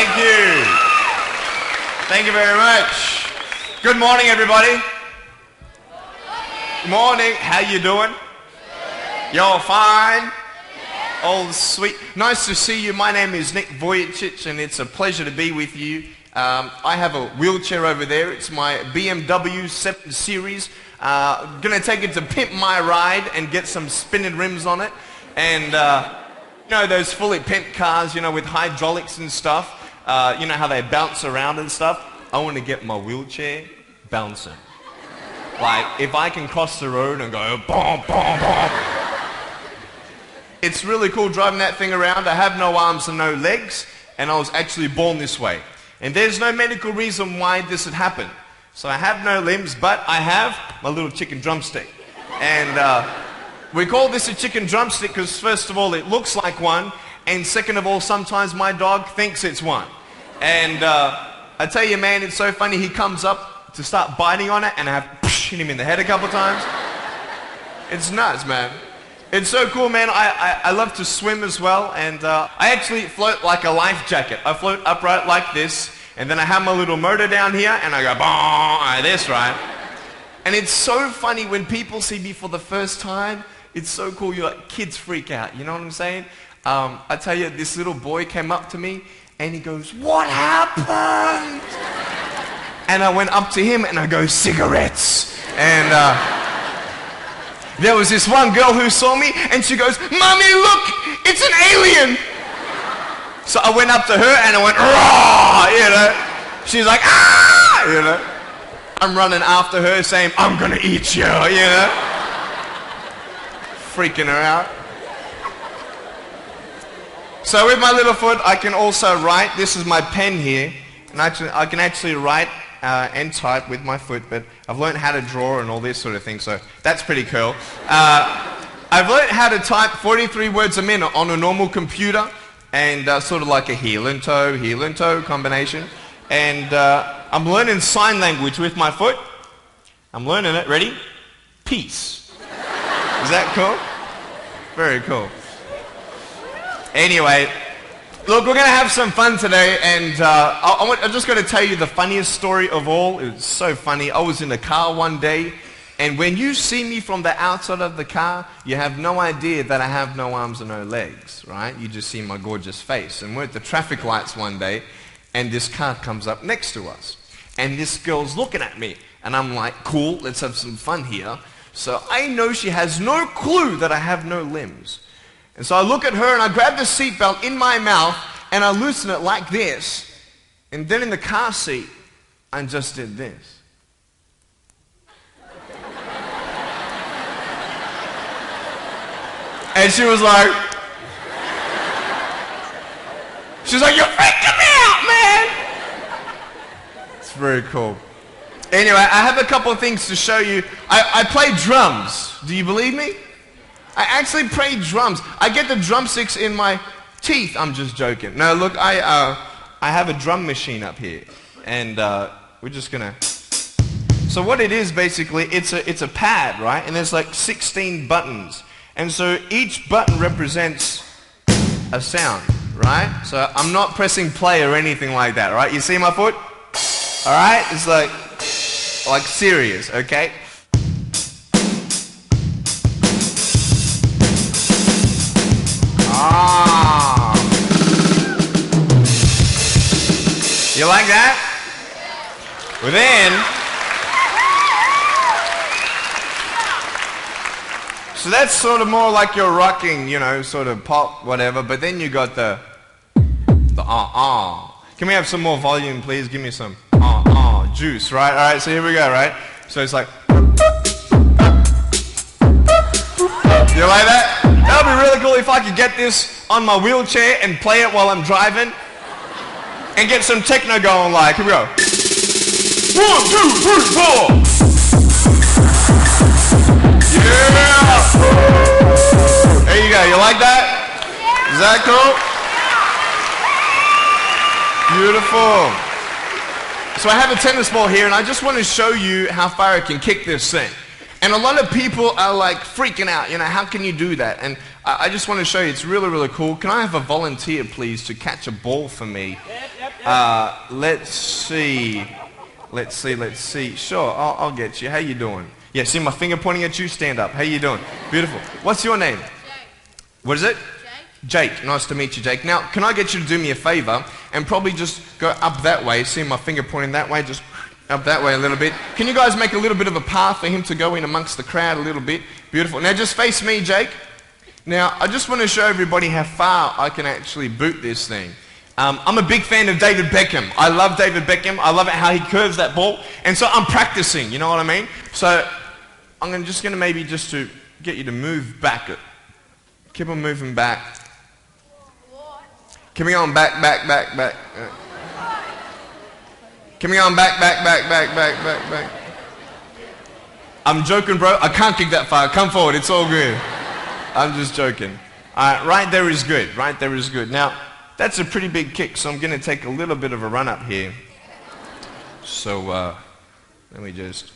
Thank you. Thank you very much. Good morning, everybody. Good morning. How you doing? You're fine? Oh, sweet. Nice to see you. My name is Nik Vujicic, and it's a pleasure to be with you. I have a wheelchair over there. It's my BMW 7 Series. Gonna take it to pimp my ride and get some spinning rims on it. And, you know, those fully pimped cars, you know, with hydraulics and stuff. You know how they bounce around and stuff. I want to get my wheelchair bouncing. Like, if I can cross the road and go, boom, boom, boom. It's really cool driving that thing around. I have no arms and no legs, and I was actually born this way. And there's no medical reason why this had happened. So I have no limbs, but I have my little chicken drumstick. And we call this a chicken drumstick because, first of all, it looks like one, and second of all, sometimes my dog thinks it's one. And I tell you, man, it's so funny. He comes up to start biting on it, and I have to hit him in the head a couple times. It's nuts, man. It's so cool, man. I love to swim as well, and I actually float like a life jacket. I float upright like this, and then I have my little motor down here, and I go, like this, right? And it's so funny when people see me for the first time. It's so cool. You're like, kids freak out. You know what I'm saying? I tell you, this little boy came up to me, and he goes, "What happened?" And I went up to him, and I go, "Cigarettes." And there was this one girl who saw me, and she goes, "Mommy, look, it's an alien." So I went up to her, and I went, "Raw," you know. She's like, "Ah," you know. I'm running after her, saying, "I'm gonna eat you," you know. Freaking her out. So with my little foot, I can also write. This is my pen here, and I can actually write and type with my foot, but I've learned how to draw and all this sort of thing, so that's pretty cool. I've learned how to type 43 words a minute on a normal computer, and sort of like a heel and toe combination. And I'm learning sign language with my foot. I'm learning it. Ready? Peace. Is that cool? Very cool. Anyway, look, we're going to have some fun today, and I'm just going to tell you the funniest story of all. It was so funny. I was in a car one day, and when you see me from the outside of the car, you have no idea that I have no arms and no legs, right? You just see my gorgeous face. And we're at the traffic lights one day, and this car comes up next to us. And this girl's looking at me, and I'm like, cool, let's have some fun here. So I know she has no clue that I have no limbs. And so I look at her, and I grab the seatbelt in my mouth, and I loosen it like this. And then in the car seat, I just did this. And she was like, "You're freaking me out, man." It's very cool. Anyway, I have a couple of things to show you. I play drums. Do you believe me? I actually play drums. I get the drumsticks in my teeth. I'm just joking. No, look, I have a drum machine up here, and we're just gonna. So what it is basically, it's a pad, right? And there's like 16 buttons, and so each button represents a sound, right? So I'm not pressing play or anything like that, right? You see my foot? All right, it's like serious, okay? Ah. You like that? Well then, so that's sort of more like your rocking, you know, sort of pop, whatever, but then you got the Can we have some more volume, please? Give me some juice, right? All right, so here we go, right? So it's like, you like that? That would be really cool if I could get this on my wheelchair and play it while I'm driving and get some techno going like, here we go. 1, 2, 3, 4. Yeah! There you go. You like that? Is that cool? Beautiful. So I have a tennis ball here, and I just want to show you how far I can kick this thing. And a lot of people are like freaking out, you know, how can you do that? And I just want to show you, it's really, really cool. Can I have a volunteer, please, to catch a ball for me? Let's see. Sure, I'll get you. How you doing? Yeah, see my finger pointing at you? Stand up. How you doing? Beautiful. What's your name? Jake. What is it? Jake. Jake. Nice to meet you, Jake. Now, can I get you to do me a favor and probably just go up that way? See my finger pointing that way? Just up that way a little bit. Can you guys make a little bit of a path for him to go in amongst the crowd a little bit? Beautiful. Now, just face me, Jake. Now, I just want to show everybody how far I can actually boot this thing. I'm a big fan of David Beckham. I love David Beckham. I love it how he curves that ball. And so I'm practicing, you know what I mean? So I'm just going to maybe just to get you to move back. Keep on moving back. Keep on back. Keep on back. I'm joking, bro. I can't kick that far. Come forward. It's all good. I'm just joking. Right there is good. Right there is good. Now, that's a pretty big kick, so I'm going to take a little bit of a run up here. So, let me just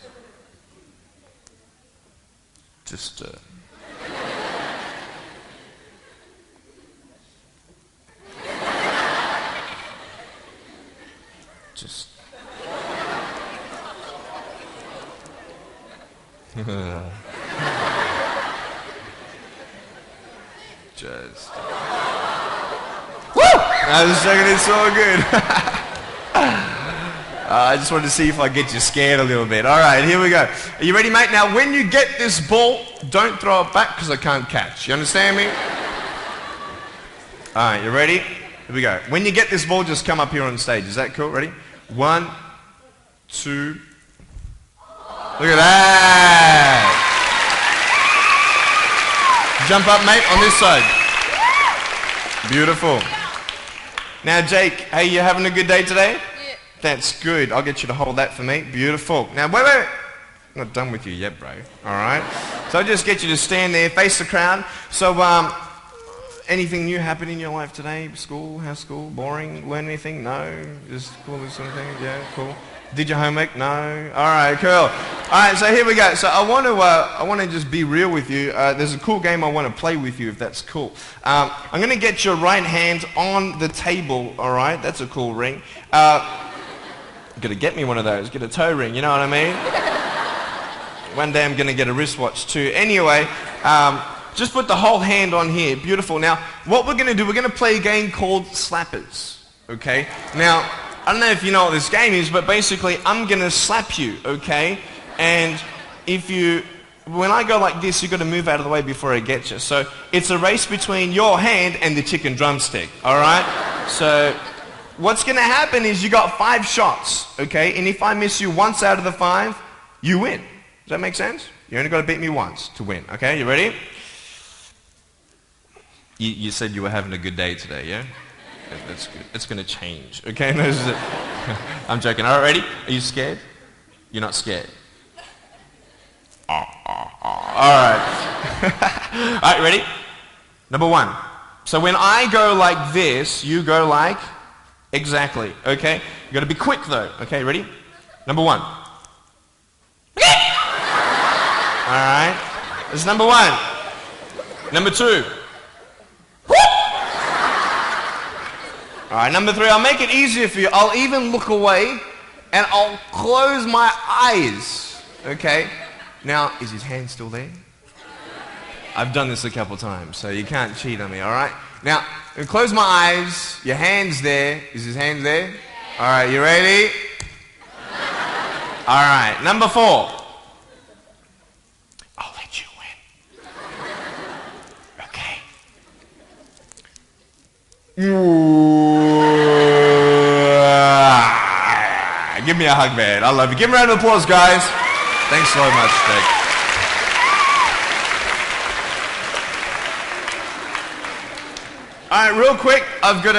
Woo! I was joking, it's all good. I just wanted to see if I get you scared a little bit. All right, here we go. Are you ready, mate? Now, when you get this ball, don't throw it back because I can't catch. You understand me? All right, you ready? Here we go. When you get this ball, just come up here on stage. Is that cool? Ready? 1, 2. Look at that. Jump up, mate, on this side. Beautiful. Now, Jake, hey, you having a good day today? Yeah. That's good. I'll get you to hold that for me. Beautiful. Now, wait. I'm not done with you yet, bro. All right? So I'll just get you to stand there, face the crowd. So, anything new happen in your life today? School? How's school? Boring? Learn anything? No? Just cool, this sort of thing? Yeah, cool. Did your homework? No? All right, cool. All right, so here we go. So I want to just be real with you. There's a cool game I want to play with you, if that's cool. I'm going to get your right hand on the table, all right? That's a cool ring. Got to get me one of those. Get a toe ring, you know what I mean? One day I'm going to get a wristwatch too. Anyway, just put the whole hand on here. Beautiful. Now, what we're going to do, we're going to play a game called Slappers, okay? Now, I don't know if you know what this game is, but basically I'm going to slap you, okay? And when I go like this, you've got to move out of the way before I get you. So it's a race between your hand and the chicken drumstick, all right? So what's going to happen is you got 5 shots, okay? And if I miss you once out of the 5, you win. Does that make sense? You only got to beat me once to win, okay? You ready? You said you were having a good day today, yeah? That's good. It's going to change, okay? I'm joking. All right, ready? Are you scared? You're not scared? All right. All right, ready? Number 1. So when I go like this, you go like exactly, okay? You got to be quick though, okay? Ready? Number 1. All right. This is number 1. Number 2. All right, number 3, I'll make it easier for you. I'll even look away and I'll close my eyes, okay? Now, is his hand still there? I've done this a couple times, so you can't cheat on me, all right? Now, I'm gonna close my eyes. Your hand's there. Is his hand there? All right, you ready? All right, number 4. I'll let you win. Okay. Give me a hug, man. I love you. Give him a round of applause, guys. Thanks so much, Jake. All right, real quick, I've got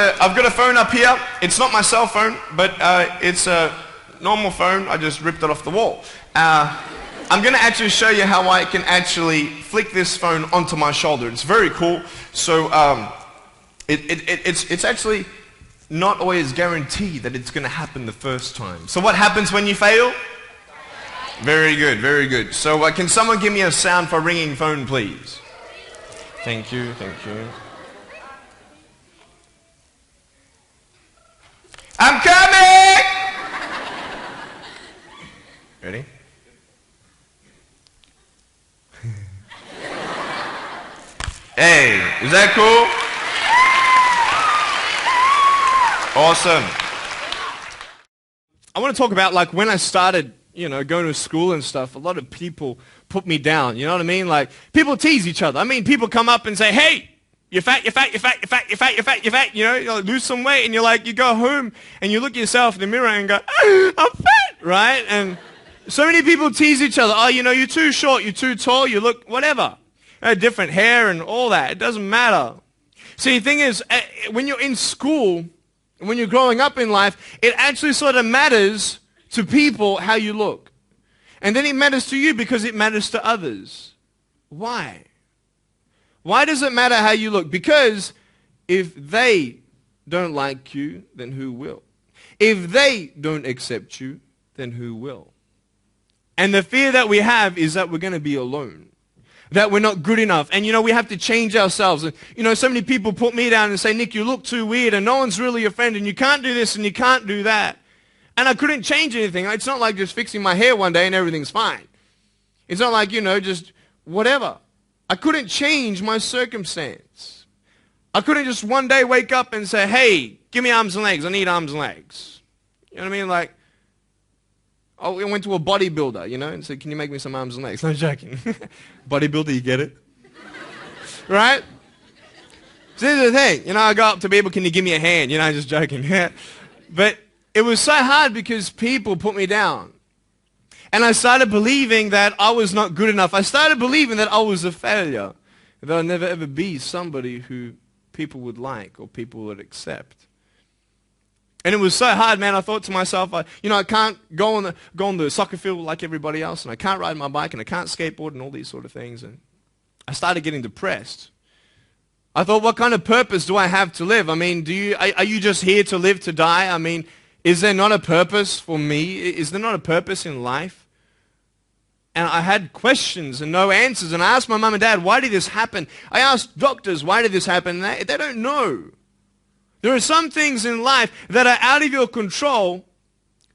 a phone up here. It's not my cell phone, but it's a normal phone. I just ripped it off the wall. I'm going to actually show you how I can actually flick this phone onto my shoulder. It's very cool. So it's actually not always guaranteed that it's going to happen the first time. So what happens when you fail? Very good, very good. So can someone give me a sound for ringing phone, please? Thank you, thank you. I'm Awesome. I want to talk about like when I started, going to school and stuff, a lot of people put me down, you know what I mean? Like people tease each other. I mean, people come up and say, hey, you're fat, you're fat, you're fat, you're fat, you're fat, you're fat, you're fat, you like, lose some weight, and you're like, you go home and you look at yourself in the mirror and go, I'm fat, right? And so many people tease each other. Oh, you're too short, you're too tall, you look whatever. Different hair and all that. It doesn't matter. See, the thing is, when you're in school, when you're growing up in life, it actually sort of matters to people how you look. And then it matters to you because it matters to others. Why? Why does it matter how you look? Because if they don't like you, then who will? If they don't accept you, then who will? And the fear that we have is that we're going to be alone, that we're not good enough. And, we have to change ourselves. And, so many people put me down and say, Nick, you look too weird and no one's really your friend and you can't do this and you can't do that. And I couldn't change anything. It's not like just fixing my hair one day and everything's fine. It's not like, just whatever. I couldn't change my circumstance. I couldn't just one day wake up and say, hey, give me arms and legs. I need arms and legs. You know what I mean? Like, I went to a bodybuilder, and said, can you make me some arms and legs? No joking. Bodybuilder, you get it? Right? So this is the thing. I go up to people, can you give me a hand? Just joking. But it was so hard because people put me down. And I started believing that I was not good enough. I started believing that I was a failure. That I'd never ever be somebody who people would like or people would accept. And it was so hard, man. I thought to myself, I can't go on the soccer field like everybody else, and I can't ride my bike, and I can't skateboard, and all these sort of things. And I started getting depressed. I thought, what kind of purpose do I have to live? I mean, are you just here to live to die? I mean, is there not a purpose for me? Is there not a purpose in life? And I had questions and no answers. And I asked my mum and dad, why did this happen? I asked doctors, why did this happen? And they don't know. There are some things in life that are out of your control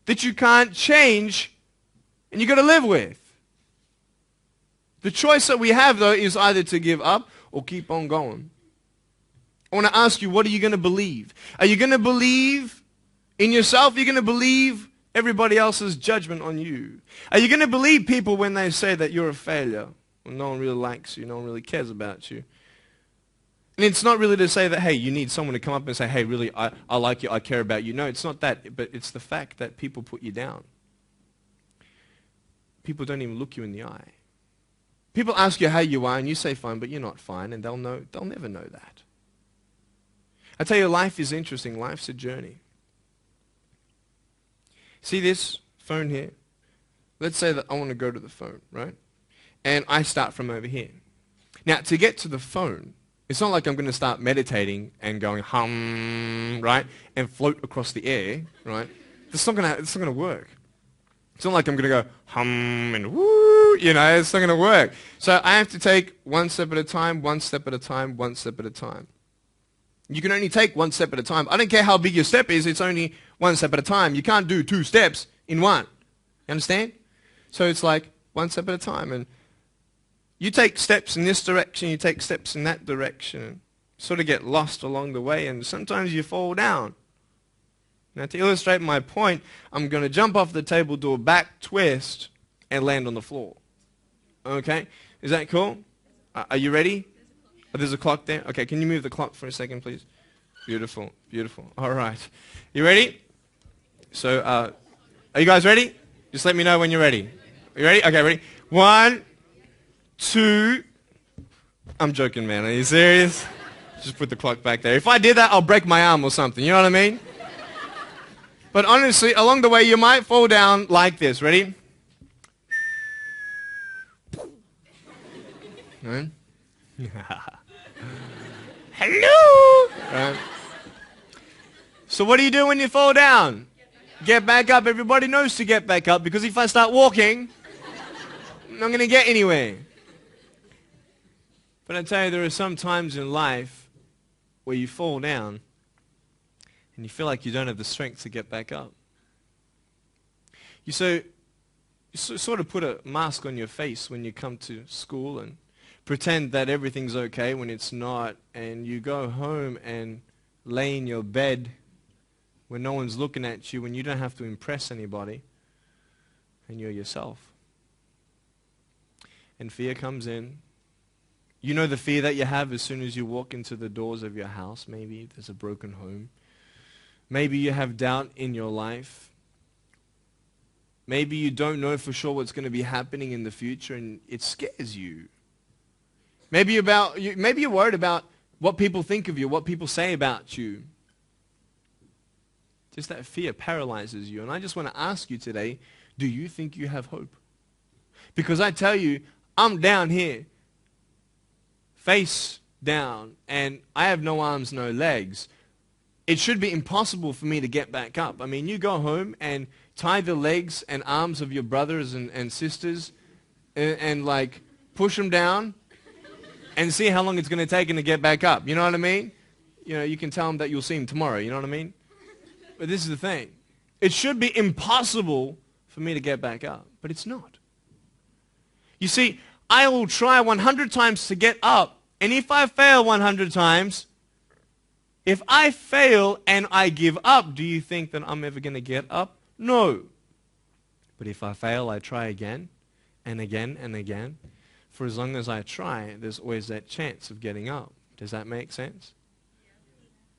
that you can't change and you've got to live with. The choice that we have, though, is either to give up or keep on going. I want to ask you, what are you going to believe? Are you going to believe in yourself? Are you going to believe everybody else's judgment on you? Are you going to believe people when they say that you're a failure? When no one really likes you, no one really cares about you. And it's not really to say that, hey, you need someone to come up and say, hey, really, I like you, I care about you. No, it's not that, but it's the fact that people put you down. People don't even look you in the eye. People ask you how you are, and you say fine, but you're not fine, and they'll never know that. I tell you, life is interesting. Life's a journey. See this phone here? Let's say that I want to go to the phone, right? And I start from over here. Now, to get to the phone, it's not like I'm going to start meditating and going hum, right, and float across the air, right? It's not going to work. It's not like I'm going to go hum and woo, it's not going to work. So I have to take one step at a time, one step at a time, one step at a time. You can only take one step at a time. I don't care how big your step is, it's only one step at a time. You can't do 2 steps in one. You understand? So it's like one step at a time. And you take steps in this direction, you take steps in that direction, sort of get lost along the way, and sometimes you fall down. Now, to illustrate my point, I'm going to jump off the table, do a back twist, and land on the floor. Okay? Is that cool? Are you ready? Oh, there's a clock there? Okay, can you move the clock for a second, please? Beautiful, beautiful. All right. You ready? So, are you guys ready? Just let me know when you're ready. Are you ready? Okay, ready? 1, 2. I'm joking, man. Are you serious? Just put the clock back there. If I did that, I'll break my arm or something. You know what I mean? But honestly, along the way, you might fall down like this. Ready? Right? Hello! Right? So what do you do when you fall down? Get back up. Everybody knows to get back up, because if I start walking, I'm not going to get anywhere. But I tell you, there are some times in life where you fall down and you feel like you don't have the strength to get back up. You sort of put a mask on your face when you come to school and pretend that everything's okay when it's not, and you go home and lay in your bed when no one's looking at you, when you don't have to impress anybody, and you're yourself. And fear comes in. You know the fear that you have as soon as you walk into the doors of your house. Maybe there's a broken home. Maybe you have doubt in your life. Maybe you don't know for sure what's going to be happening in the future, and it scares you. Maybe you're worried about what people think of you, what people say about you. Just that fear paralyzes you. And I just want to ask you today, do you think you have hope? Because I tell you, I'm down here, face down, and I have no arms, no legs. It should be impossible for me to get back up. I mean, you go home and tie the legs and arms of your brothers and sisters and like push them down and see how long it's going to take them to get back up. You know what I mean? You know, you can tell them that you'll see them tomorrow. You know what I mean? But this is the thing. It should be impossible for me to get back up, but it's not. You see, I will try 100 times to get up, and if I fail 100 times, if I fail and I give up, do you think that I'm ever going to get up? No. But if I fail, I try again and again and again. For as long as I try, there's always that chance of getting up. Does that make sense?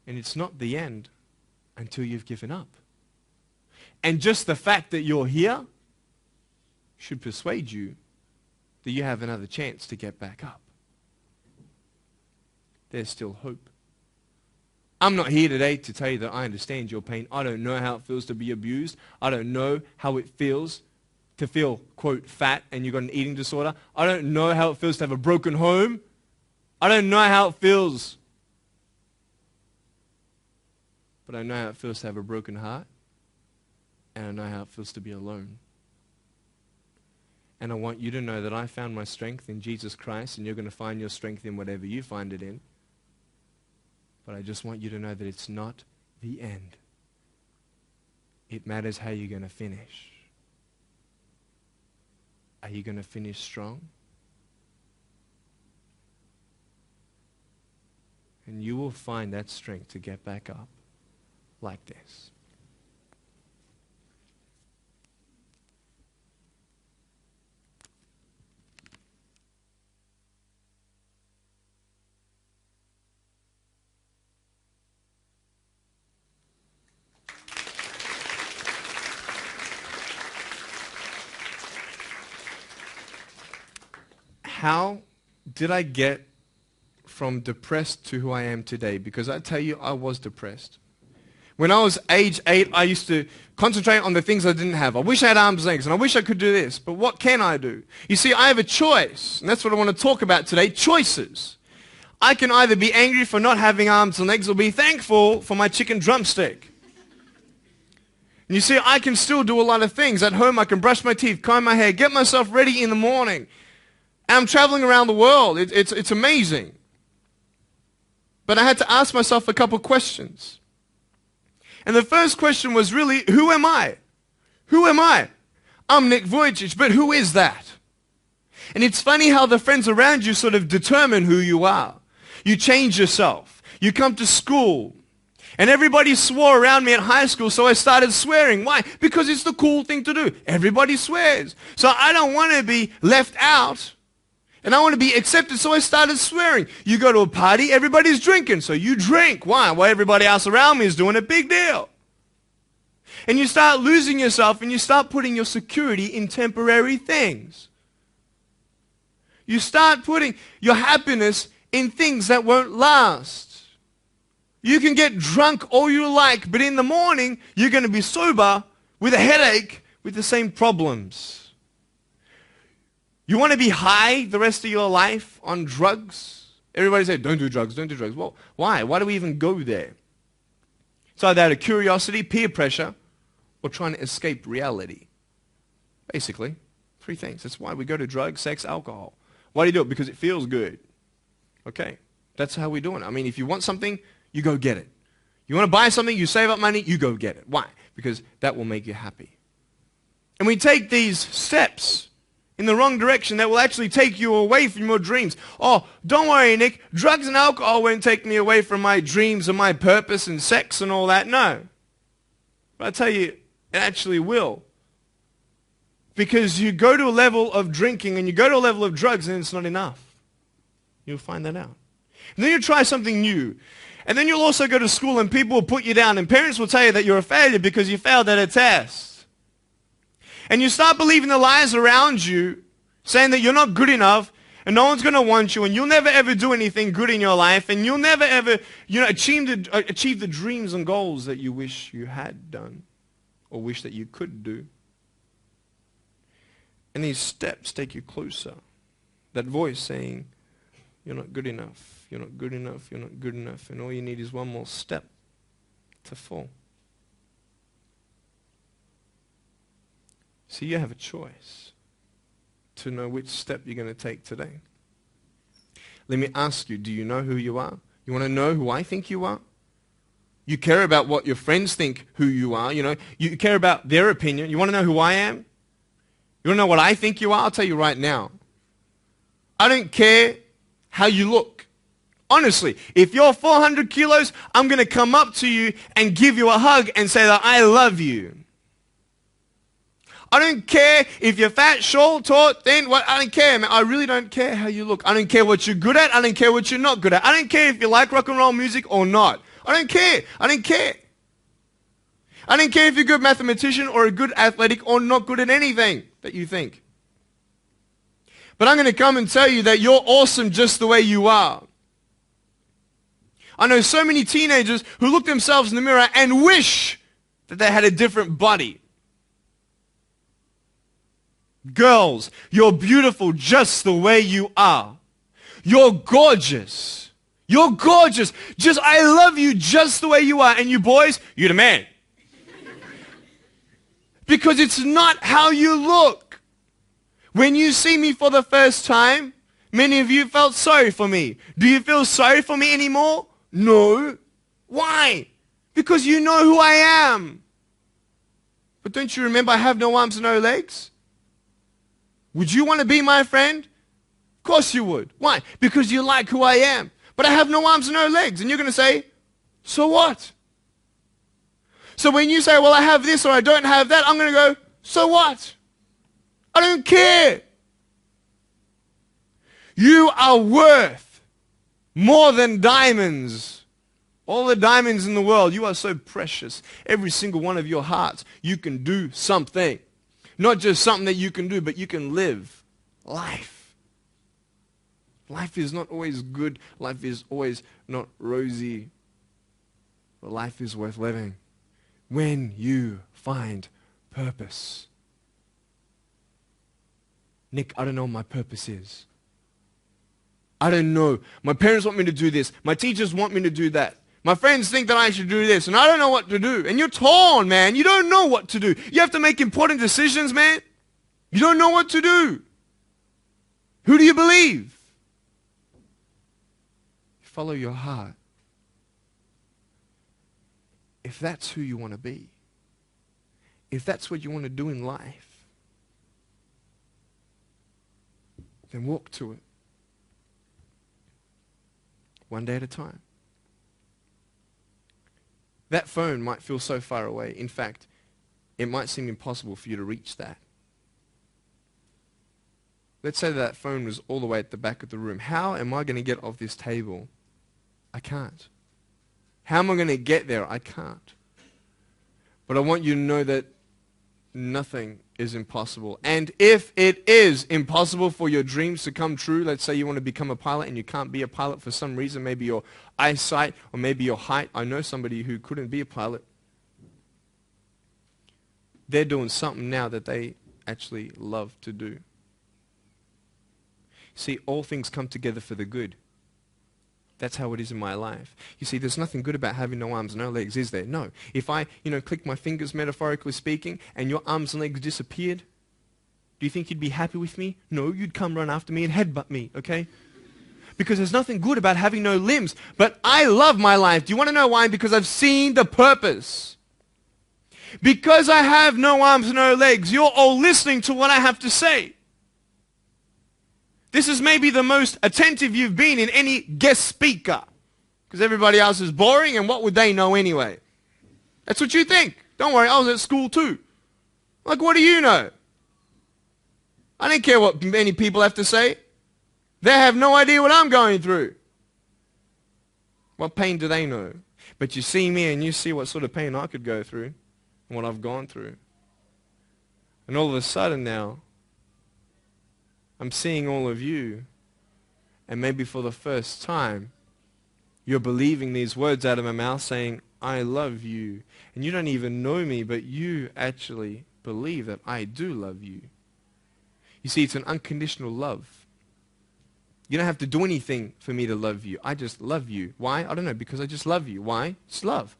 And it's not the end until you've given up. And just the fact that you're here should persuade you that you have another chance to get back up. There's still hope. I'm not here today to tell you that I understand your pain. I don't know how it feels to be abused. I don't know how it feels to feel, quote, fat and you've got an eating disorder. I don't know how it feels to have a broken home. I don't know how it feels. But I know how it feels to have a broken heart. And I know how it feels to be alone. And I want you to know that I found my strength in Jesus Christ, and you're going to find your strength in whatever you find it in. But I just want you to know that it's not the end. It matters how you're going to finish. Are you going to finish strong? And you will find that strength to get back up like this. How did I get from depressed to who I am today? Because I tell you, I was depressed. When I was age 8, I used to concentrate on the things I didn't have. I wish I had arms and legs, and I wish I could do this, but what can I do? You see, I have a choice, and that's what I want to talk about today, choices. I can either be angry for not having arms and legs or be thankful for my chicken drumstick. And you see, I can still do a lot of things. At home, I can brush my teeth, comb my hair, get myself ready in the morning. And I'm traveling around the world. It's amazing. But I had to ask myself a couple questions. And the first question was really, who am I? Who am I? I'm Nik Vujicic, but who is that? And it's funny how the friends around you sort of determine who you are. You change yourself. You come to school. And everybody swore around me at high school, so I started swearing. Why? Because it's the cool thing to do. Everybody swears. So I don't want to be left out. And I want to be accepted, so I started swearing. You go to a party, everybody's drinking, so you drink. Why? Well, everybody else around me is doing a big deal. And you start losing yourself, and you start putting your security in temporary things. You start putting your happiness in things that won't last. You can get drunk all you like, but in the morning, you're going to be sober with a headache with the same problems. You want to be high the rest of your life on drugs? Everybody says, don't do drugs, don't do drugs. Well, why? Why do we even go there? It's either out of curiosity, peer pressure, or trying to escape reality. Basically, 3 things. That's why we go to drugs, sex, alcohol. Why do you do it? Because it feels good. Okay, that's how we're doing it. I mean, if you want something, you go get it. You want to buy something, you save up money, you go get it. Why? Because that will make you happy. And we take these steps in the wrong direction that will actually take you away from your dreams. Oh, don't worry, Nick. Drugs and alcohol won't take me away from my dreams and my purpose and sex and all that. No. But I tell you, it actually will. Because you go to a level of drinking and you go to a level of drugs and it's not enough. You'll find that out. And then you try something new. And then you'll also go to school and people will put you down and parents will tell you that you're a failure because you failed at a test. And you start believing the lies around you saying that you're not good enough and no one's going to want you and you'll never ever do anything good in your life and you'll never ever achieve the dreams and goals that you wish you had done or wish that you could do. And these steps take you closer. That voice saying, you're not good enough, you're not good enough, you're not good enough, and all you need is one more step to fall. So you have a choice to know which step you're going to take today. Let me ask you, do you know who you are? You want to know who I think you are? You care about what your friends think who you are. You care about their opinion. You want to know who I am? You want to know what I think you are? I'll tell you right now. I don't care how you look. Honestly, if you're 400 kilos, I'm going to come up to you and give you a hug and say that I love you. I don't care if you're fat, short, tall, thin. I don't care, man. I really don't care how you look. I don't care what you're good at. I don't care what you're not good at. I don't care if you like rock and roll music or not. I don't care. I don't care. I don't care if you're a good mathematician or a good athletic or not good at anything that you think. But I'm going to come and tell you that you're awesome just the way you are. I know so many teenagers who look themselves in the mirror and wish that they had a different body. Girls, you're beautiful just the way you are. You're gorgeous. You're gorgeous. I love you just the way you are. And you boys, you're the man. Because it's not how you look. When you see me for the first time, many of you felt sorry for me. Do you feel sorry for me anymore? No. Why? Because you know who I am. But don't you remember I have no arms and no legs? Would you want to be my friend? Of course you would. Why? Because you like who I am. But I have no arms and no legs. And you're going to say, so what? So when you say, well, I have this or I don't have that, I'm going to go, so what? I don't care. You are worth more than diamonds. All the diamonds in the world, you are so precious. Every single one of your hearts, you can do something. Not just something that you can do, but you can live life. Life is not always good. Life is always not rosy. But life is worth living when you find purpose. Nick, I don't know what my purpose is. I don't know. My parents want me to do this. My teachers want me to do that. My friends think that I should do this, and I don't know what to do. And you're torn, man. You don't know what to do. You have to make important decisions, man. You don't know what to do. Who do you believe? Follow your heart. If that's who you want to be, if that's what you want to do in life, then walk to it. One day at a time. That phone might feel so far away. In fact, it might seem impossible for you to reach that. Let's say that phone was all the way at the back of the room. How am I going to get off this table? I can't. How am I going to get there? I can't. But I want you to know that nothing is impossible. And if it is impossible for your dreams to come true, let's say you want to become a pilot and you can't be a pilot for some reason, maybe your eyesight or maybe your height. I know somebody who couldn't be a pilot. They're doing something now that they actually love to do. See, all things come together for the good. That's how it is in my life. You see, there's nothing good about having no arms and no legs, is there? No. If I, click my fingers, metaphorically speaking, and your arms and legs disappeared, do you think you'd be happy with me? No, you'd come run after me and headbutt me, okay? Because there's nothing good about having no limbs. But I love my life. Do you want to know why? Because I've seen the purpose. Because I have no arms and no legs, you're all listening to what I have to say. This is maybe the most attentive you've been in any guest speaker. Because everybody else is boring, and what would they know anyway? That's what you think, Don't worry, I was at school too. Like, what do you know? I don't care what many people have to say. They have no idea what I'm going through. What pain do they know? But you see me and you see what sort of pain I could go through and what I've gone through. And all of a sudden now, I'm seeing all of you, and maybe for the first time, you're believing these words out of my mouth saying, I love you. And you don't even know me, but you actually believe that I do love you. You see, it's an unconditional love. You don't have to do anything for me to love you. I just love you. Why? I don't know, because I just love you. Why? It's love.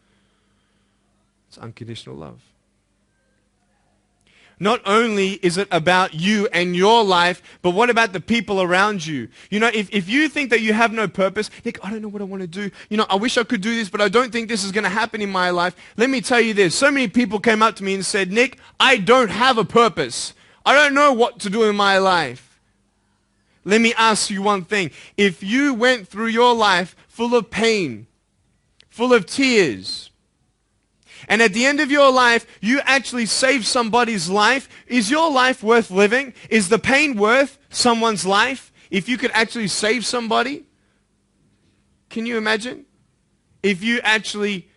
It's unconditional love. Not only is it about you and your life, but what about the people around you? You know, if you think that you have no purpose, Nick, I don't know what I want to do. You know, I wish I could do this, but I don't think this is going to happen in my life. Let me tell you this. So many people came up to me and said, Nick, I don't have a purpose. I don't know what to do in my life. Let me ask you one thing. If you went through your life full of pain, full of tears, and at the end of your life, you actually saved somebody's life, is your life worth living? Is the pain worth someone's life? If you could actually save somebody? Can you imagine? If you actually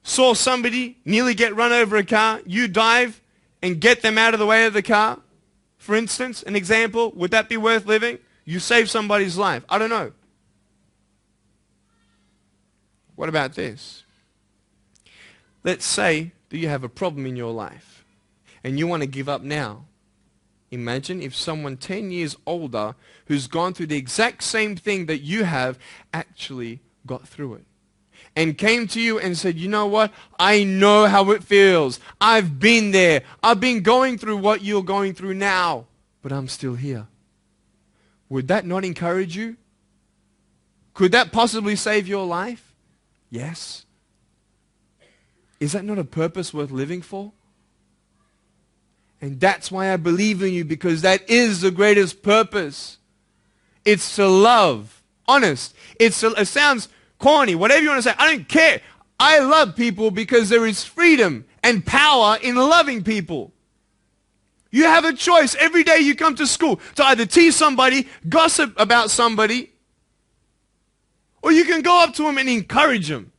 saw somebody nearly get run over a car, you dive and get them out of the way of the car, for instance, an example, would that be worth living? You save somebody's life. I don't know. What about this? Let's say that you have a problem in your life and you want to give up now. Imagine if someone 10 years older who's gone through the exact same thing that you have actually got through it and came to you and said, you know what? I know how it feels. I've been there. I've been going through what you're going through now, but I'm still here. Would that not encourage you? Could that possibly save your life? Yes. Is that not a purpose worth living for? And that's why I believe in you, because that is the greatest purpose. It's to love. Honest. It sounds corny, whatever you want to say. I don't care. I love people because there is freedom and power in loving people. You have a choice every day you come to school to either tease somebody, gossip about somebody, or you can go up to them and encourage them.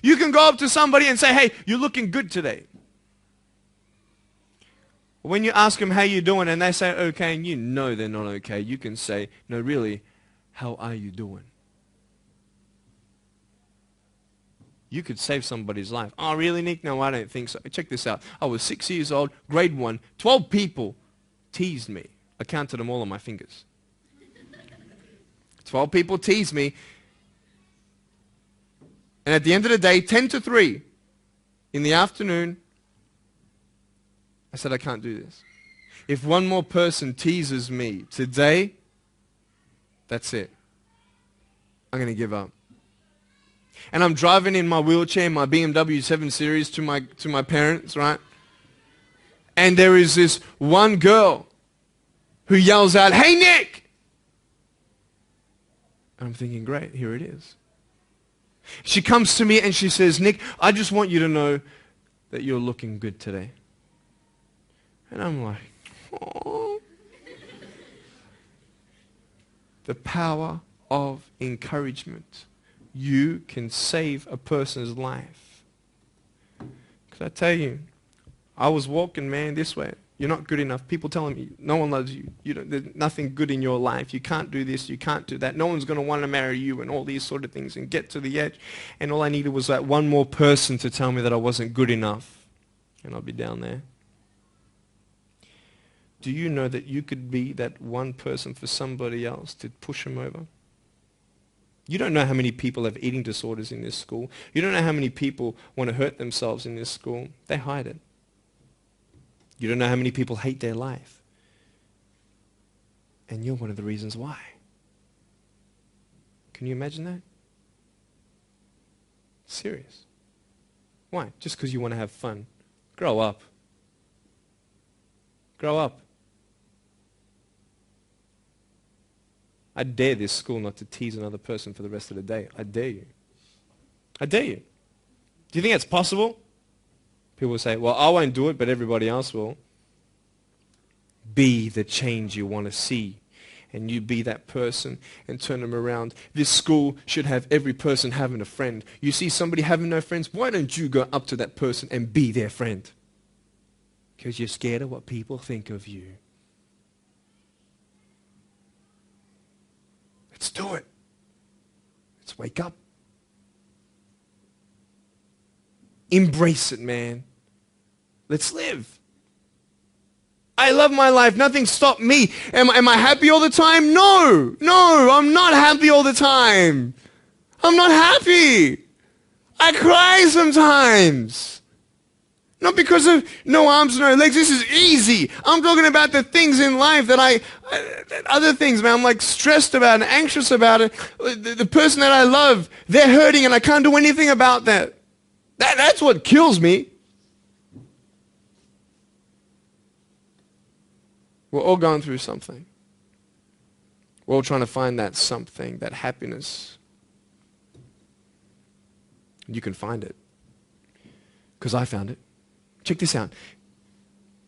You can go up to somebody and say, hey, you're looking good today. When you ask them how you doing and they say okay and you know they're not okay, you can say, no, really, how are you doing? You could save somebody's life. Oh, really, Nick? No, I don't think so. Check this out. I was 6 years old, grade 1. 12 people teased me. I counted them all on my fingers. 12 people teased me. And at the end of the day, 10 to 3 in the afternoon, I said, I can't do this. If one more person teases me today, that's it. I'm going to give up. And I'm driving in my wheelchair, my BMW 7 Series to my parents, right? And there is this one girl who yells out, hey, Nick! And I'm thinking, great, here it is. She comes to me and she says, Nick, I just want you to know that you're looking good today. And I'm like, oh. The power of encouragement. You can save a person's life. Because I tell you, I was walking, man, this way. You're not good enough. People telling me, no one loves you. There's nothing good in your life. You can't do this. You can't do that. No one's going to want to marry you and all these sort of things and get to the edge. And all I needed was that one more person to tell me that I wasn't good enough. And I'll be down there. Do you know that you could be that one person for somebody else to push them over? You don't know how many people have eating disorders in this school. You don't know how many people want to hurt themselves in this school. They hide it. You don't know how many people hate their life. And you're one of the reasons why. Can you imagine that? Serious. Why? Just because you want to have fun. Grow up. Grow up. I dare this school not to tease another person for the rest of the day. I dare you. I dare you. Do you think it's possible? People will say, well, I won't do it, but everybody else will. Be the change you want to see. And you be that person and turn them around. This school should have every person having a friend. You see somebody having no friends, why don't you go up to that person and be their friend? Because you're scared of what people think of you. Let's do it. Let's wake up. Embrace it, man. Let's live. I love my life. Nothing stopped me. Am I happy all the time? No. No, I'm not happy all the time. I'm not happy. I cry sometimes. Not because of no arms, no legs. This is easy. I'm talking about the things in life that other things, man. I'm like stressed about and anxious about it. The person that I love, they're hurting and I can't do anything about that. That's what kills me. We're all going through something. We're all trying to find that something, that happiness. You can find it. Because I found it. Check this out.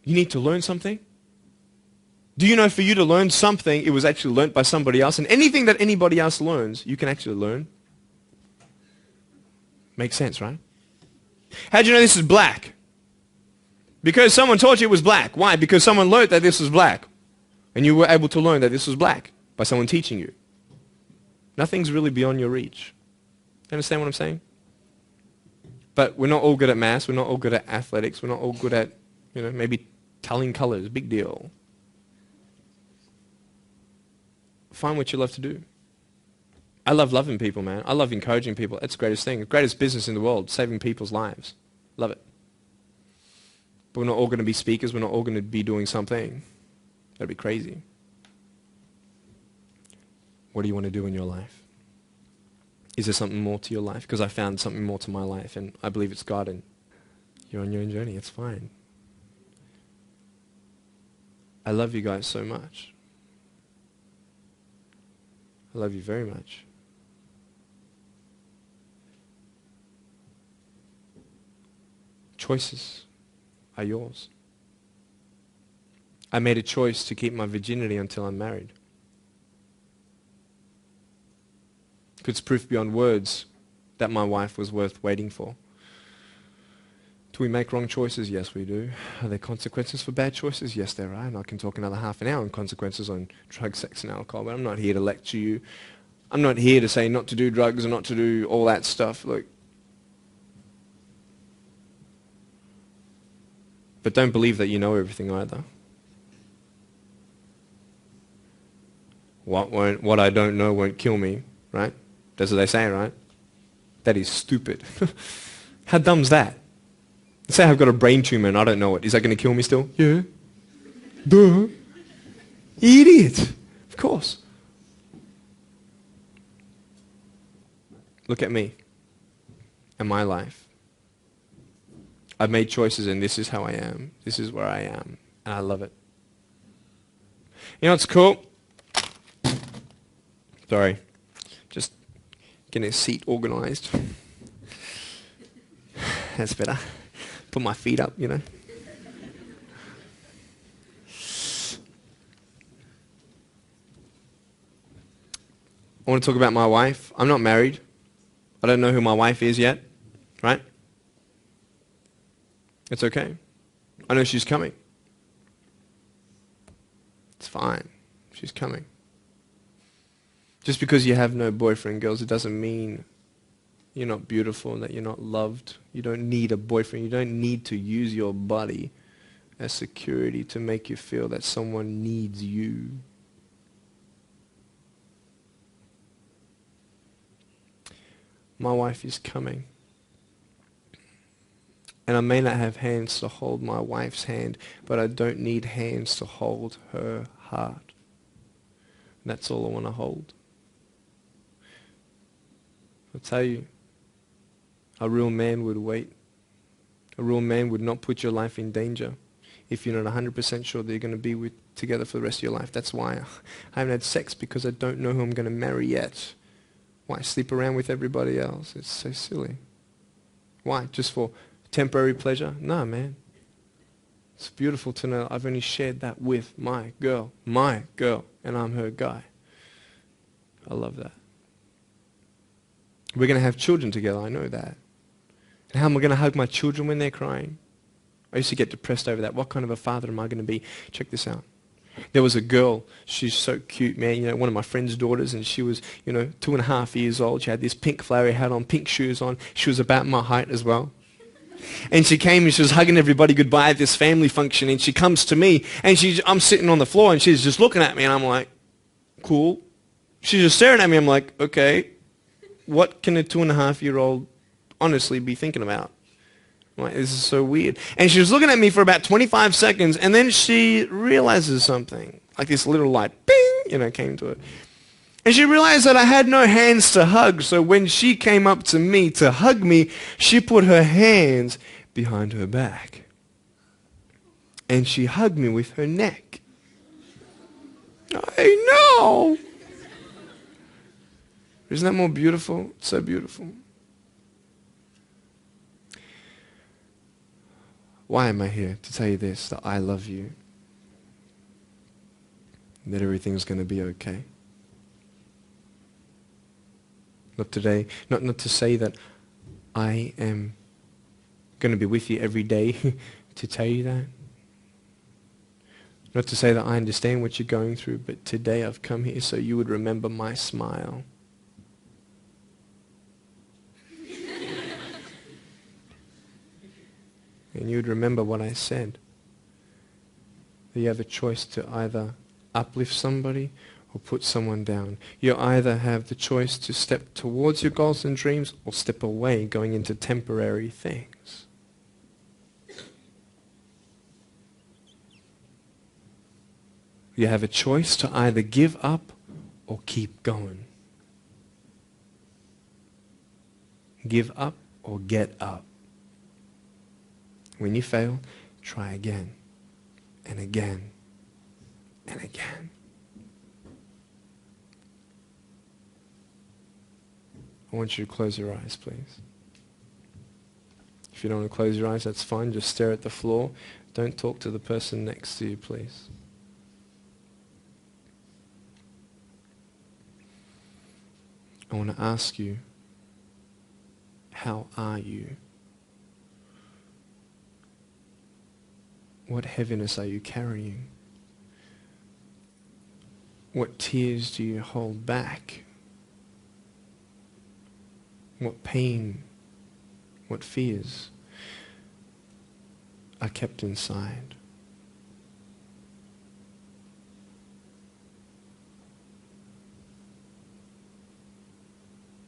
You need to learn something. Do you know for you to learn something, it was actually learnt by somebody else? And anything that anybody else learns, you can actually learn. Makes sense, right? How do you know this is black? Because someone taught you it was black. Why? Because someone learned that this was black. And you were able to learn that this was black by someone teaching you. Nothing's really beyond your reach. You understand what I'm saying? But we're not all good at maths. We're not all good at athletics. We're not all good at, maybe telling colors. Big deal. Find what you love to do. I love loving people, man. I love encouraging people. That's the greatest thing. The greatest business in the world, saving people's lives. Love it. But we're not all going to be speakers. We're not all going to be doing something. That'd be crazy. What do you want to do in your life? Is there something more to your life? Because I found something more to my life, and I believe it's God, and you're on your own journey. It's fine. I love you guys so much. I love you very much. Choices are yours. I made a choice to keep my virginity until I'm married. It's proof beyond words that my wife was worth waiting for. Do we make wrong choices? Yes, we do. Are there consequences for bad choices? Yes, there are. And I can talk another half an hour on consequences on drugs, sex, and alcohol, but I'm not here to lecture you. I'm not here to say not to do drugs and not to do all that stuff. Look. But don't believe that you know everything either. What I don't know won't kill me, right? That's what they say, right? That is stupid. How dumb's that? Let's say I've got a brain tumor and I don't know it. Is that going to kill me still? Yeah. Duh. Idiot. Of course. Look at me and my life. I've made choices and this is how I am. This is where I am. And I love it. You know what's cool? Sorry. Just getting a seat organized. That's better. Put my feet up, I want to talk about my wife. I'm not married. I don't know who my wife is yet, right? It's okay. I know she's coming. It's fine. She's coming. Just because you have no boyfriend, girls, it doesn't mean you're not beautiful and that you're not loved. You don't need a boyfriend. You don't need to use your body as security to make you feel that someone needs you. My wife is coming. And I may not have hands to hold my wife's hand, but I don't need hands to hold her heart. And that's all I want to hold. I'll tell you, a real man would wait. A real man would not put your life in danger if you're not 100% sure that you're going to be together for the rest of your life. That's why I haven't had sex, because I don't know who I'm going to marry yet. Why sleep around with everybody else? It's so silly. Why? Just for temporary pleasure? No, man. It's beautiful to know I've only shared that with my girl, and I'm her guy. I love that. We're going to have children together, I know that. And how am I going to hug my children when they're crying? I used to get depressed over that. What kind of a father am I going to be? Check this out. There was a girl, she's so cute, man, you know, one of my friend's daughters, and she was, 2.5 years old. She had this pink flowery hat on, pink shoes on. She was about my height as well. And she came and she was hugging everybody goodbye at this family function, and she comes to me, and I'm sitting on the floor, and she's just looking at me, and I'm like, cool. She's just staring at me. I'm like, okay, what can a 2.5-year-old honestly be thinking about? I'm like, this is so weird. And she was looking at me for about 25 seconds, and then she realizes something. Like this little light, bing, came to it. And she realized that I had no hands to hug, so when she came up to me to hug me, she put her hands behind her back. And she hugged me with her neck. I know. Isn't that more beautiful? So beautiful. Why am I here? To tell you this, that I love you. That everything's going to be okay. Not today, not to say that I am going to be with you every day to tell you that. Not to say that I understand what you're going through, but today I've come here so you would remember my smile. And you would remember what I said. That you have a choice to either uplift somebody or put someone down. You either have the choice to step towards your goals and dreams or step away, going into temporary things. You have a choice to either give up or keep going. Give up or get up. When you fail, try again and again and again. I want you to close your eyes, please. If you don't want to close your eyes, that's fine. Just stare at the floor. Don't talk to the person next to you, please. I want to ask you, how are you? What heaviness are you carrying? What tears do you hold back? What pain, what fears are kept inside?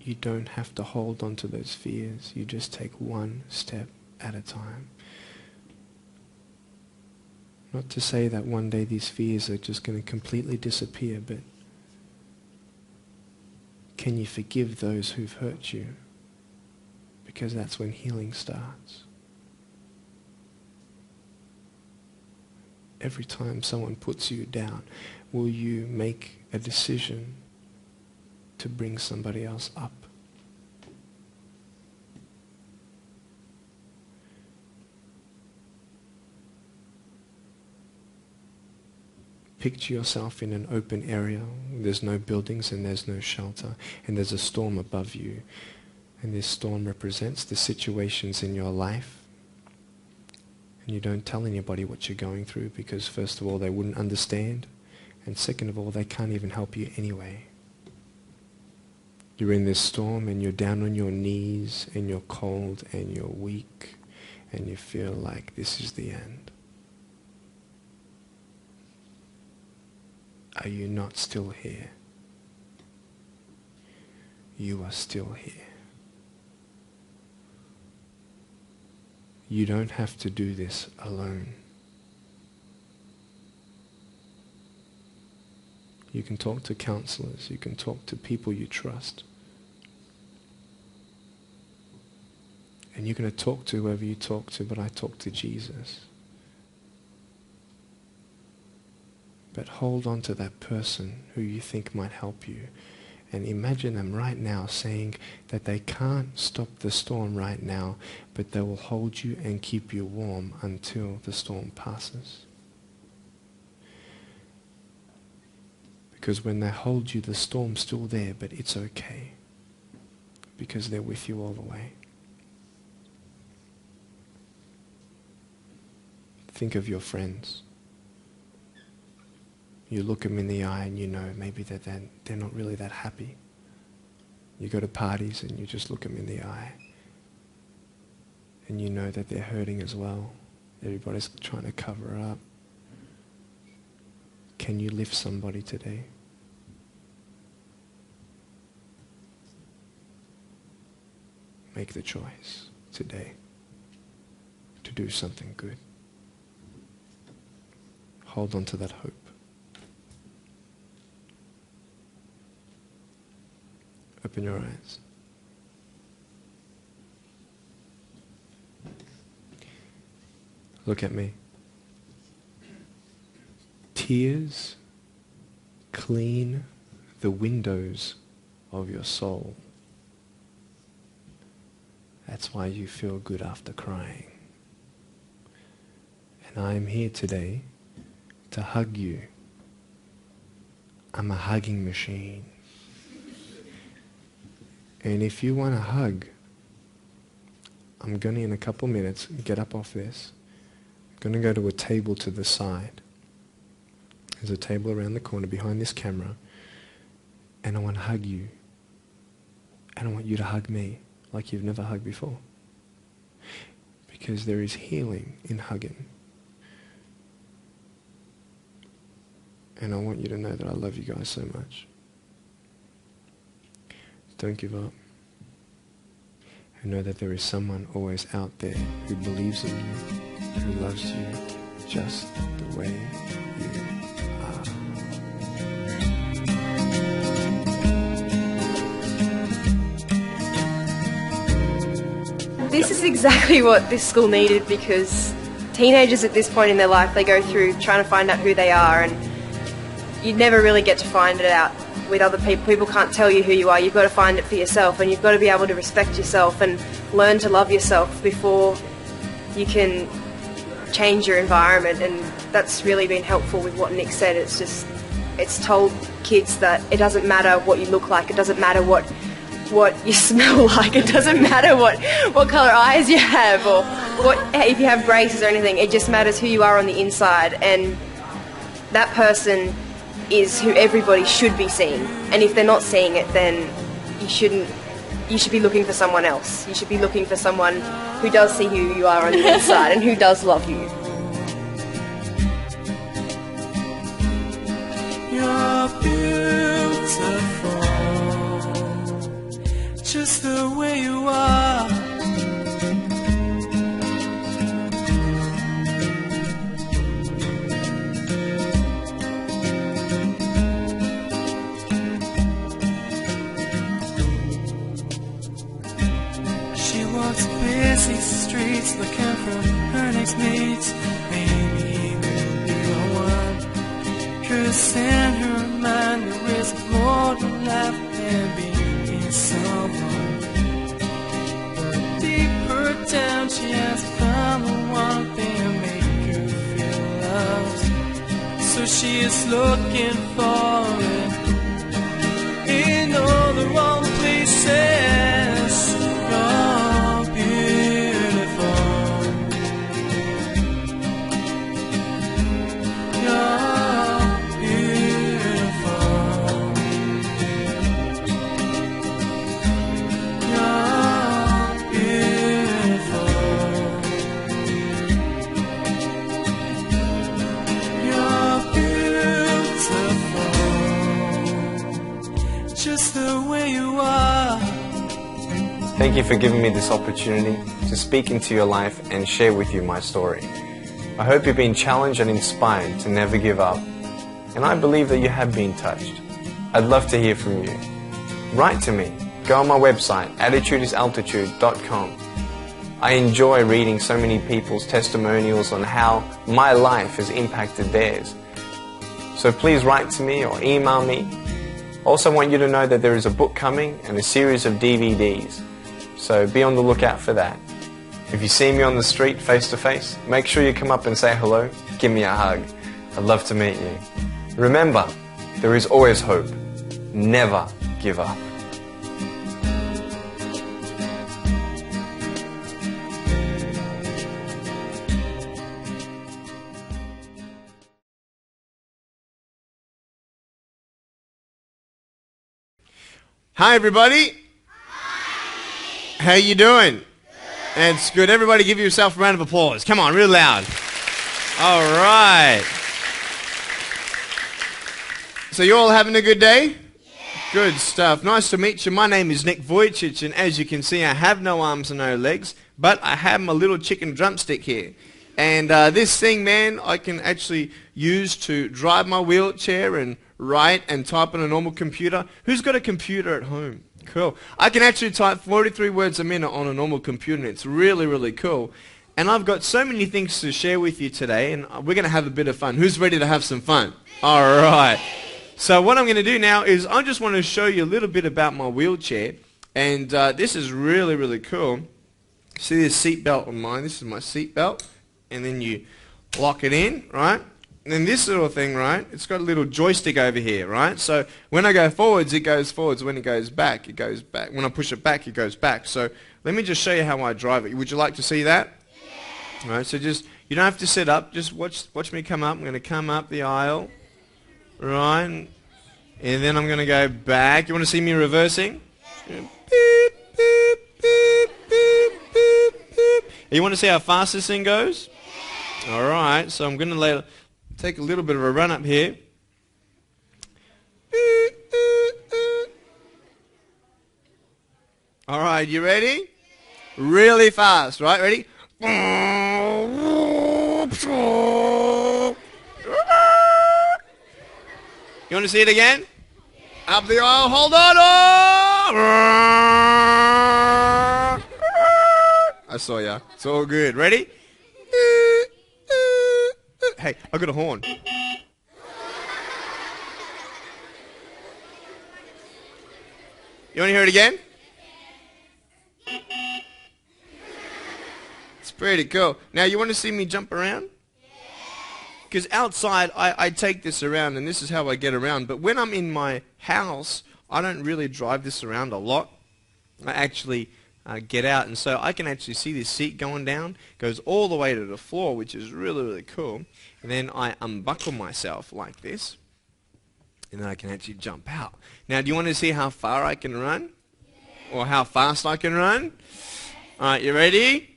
You don't have to hold on to those fears. You just take one step at a time. Not to say that one day these fears are just going to completely disappear, but can you forgive those who've hurt you? Because that's when healing starts. Every time someone puts you down, will you make a decision to bring somebody else up? Picture yourself in an open area. There's no buildings and there's no shelter, and there's a storm above you. And this storm represents the situations in your life. And you don't tell anybody what you're going through because first of all, they wouldn't understand. And second of all, they can't even help you anyway. You're in this storm and you're down on your knees and you're cold and you're weak and you feel like this is the end. Are you not still here? You are still here. You don't have to do this alone. You can talk to counselors. You can talk to people you trust. And you're going to talk to whoever you talk to, but I talk to Jesus. But hold on to that person who you think might help you And imagine them right now saying that they can't stop the storm right now, but they will hold you and keep you warm until the storm passes. Because when they hold you, the storm's still there, but it's okay. Because they're with you all the way. Think of your friends. You look them in the eye and you know maybe that they're not really that happy. You go to parties and you just look them in the eye. And you know that they're hurting as well. Everybody's trying to cover up. Can you lift somebody today? Make the choice today to do something good. Hold on to that hope. Open your eyes. Look at me. Tears clean the windows of your soul. That's why you feel good after crying. And I am here today to hug you. I'm a hugging machine. And if you want a hug, I'm going to, in a couple minutes, get up off this. I'm going to go to a table to the side. There's a table around the corner behind this camera. And I want to hug you. And I want you to hug me like you've never hugged before. Because there is healing in hugging. And I want you to know that I love you guys so much. Don't give up. And know that there is someone always out there who believes in you, who loves you just the way you are. This is exactly what this school needed, because teenagers at this point in their life, they go through trying to find out who they are, and you never really get to find it out with other people. People can't tell you who you are. You've got to find it for yourself, and you've got to be able to respect yourself and learn to love yourself before you can change your environment. And that's really been helpful with what Nick said. It's told kids that it doesn't matter what you look like, it doesn't matter what you smell like, it doesn't matter what colour eyes you have, or if you have braces or anything. It just matters who you are on the inside, and that person is who everybody should be seeing. And if they're not seeing it, then you should be looking for someone else. You should be looking for someone who does see who you are on the inside and who does love you. You're beautiful, just the way you are. Busy streets looking for her next mate. Maybe he will be the one. 'Cause in her mind there is more to life than being in someone. But deeper down she has found the one thing to make her feel loved. So she is looking for it in all the wrong places. Thank you for giving me this opportunity to speak into your life and share with you my story. I hope you've been challenged and inspired to never give up, and I believe that you have been touched. I'd love to hear from you. Write to me. Go on my website, attitudesaltitude.com. I enjoy reading so many people's testimonials on how my life has impacted theirs. So please write to me or email me. Also want you to know that there is a book coming and a series of DVDs. So be on the lookout for that. If you see me on the street face to face, make sure you come up and say hello, give me a hug. I'd love to meet you. Remember, there is always hope. Never give up. Hi everybody. Hi. How you doing? Good. It's good. Everybody give yourself a round of applause. Come on, real loud. All right. So you all having a good day? Yeah. Good stuff. Nice to meet you. My name is Nik Vouchich, and as you can see, I have no arms and no legs, but I have my little chicken drumstick here. And this thing, man, I can actually use to drive my wheelchair and write and type on a normal computer. Who's got a computer at home? Cool. I can actually type 43 words a minute on a normal computer, and it's really, really cool. And I've got so many things to share with you today, and we're going to have a bit of fun. Who's ready to have some fun? All right. So what I'm going to do now is I just want to show you a little bit about my wheelchair. And this is really, really cool. See this seat belt on mine? This is my seat belt. And then you lock it in, right? And then this little thing, right, it's got a little joystick over here, right? So when I go forwards, it goes forwards. When it goes back, it goes back. When I push it back, it goes back. So let me just show you how I drive it. Would you like to see that? Yeah. All right, so just, you don't have to sit up. Just watch me come up. I'm going to come up the aisle, right? And then I'm going to go back. You want to see me reversing? Yeah. Beep, beep, beep, beep, beep, beep. You want to see how fast this thing goes? Yeah. All right, so I'm going to take a little bit of a run up here. All right, you ready? Really fast, right? Ready? You want to see it again? Up the aisle, hold on. I saw ya. It's all good. Ready? Hey, I got a horn. You want to hear it again? It's pretty cool. Now, you want to see me jump around? Because outside, I take this around, and this is how I get around. But when I'm in my house, I don't really drive this around a lot. I actually get out, and so I can actually see this seat going down, goes all the way to the floor, which is really, really cool. And then I unbuckle myself like this, and then I can actually jump out. Now, do you want to see how far I can run? Or how fast I can run? All right, you ready?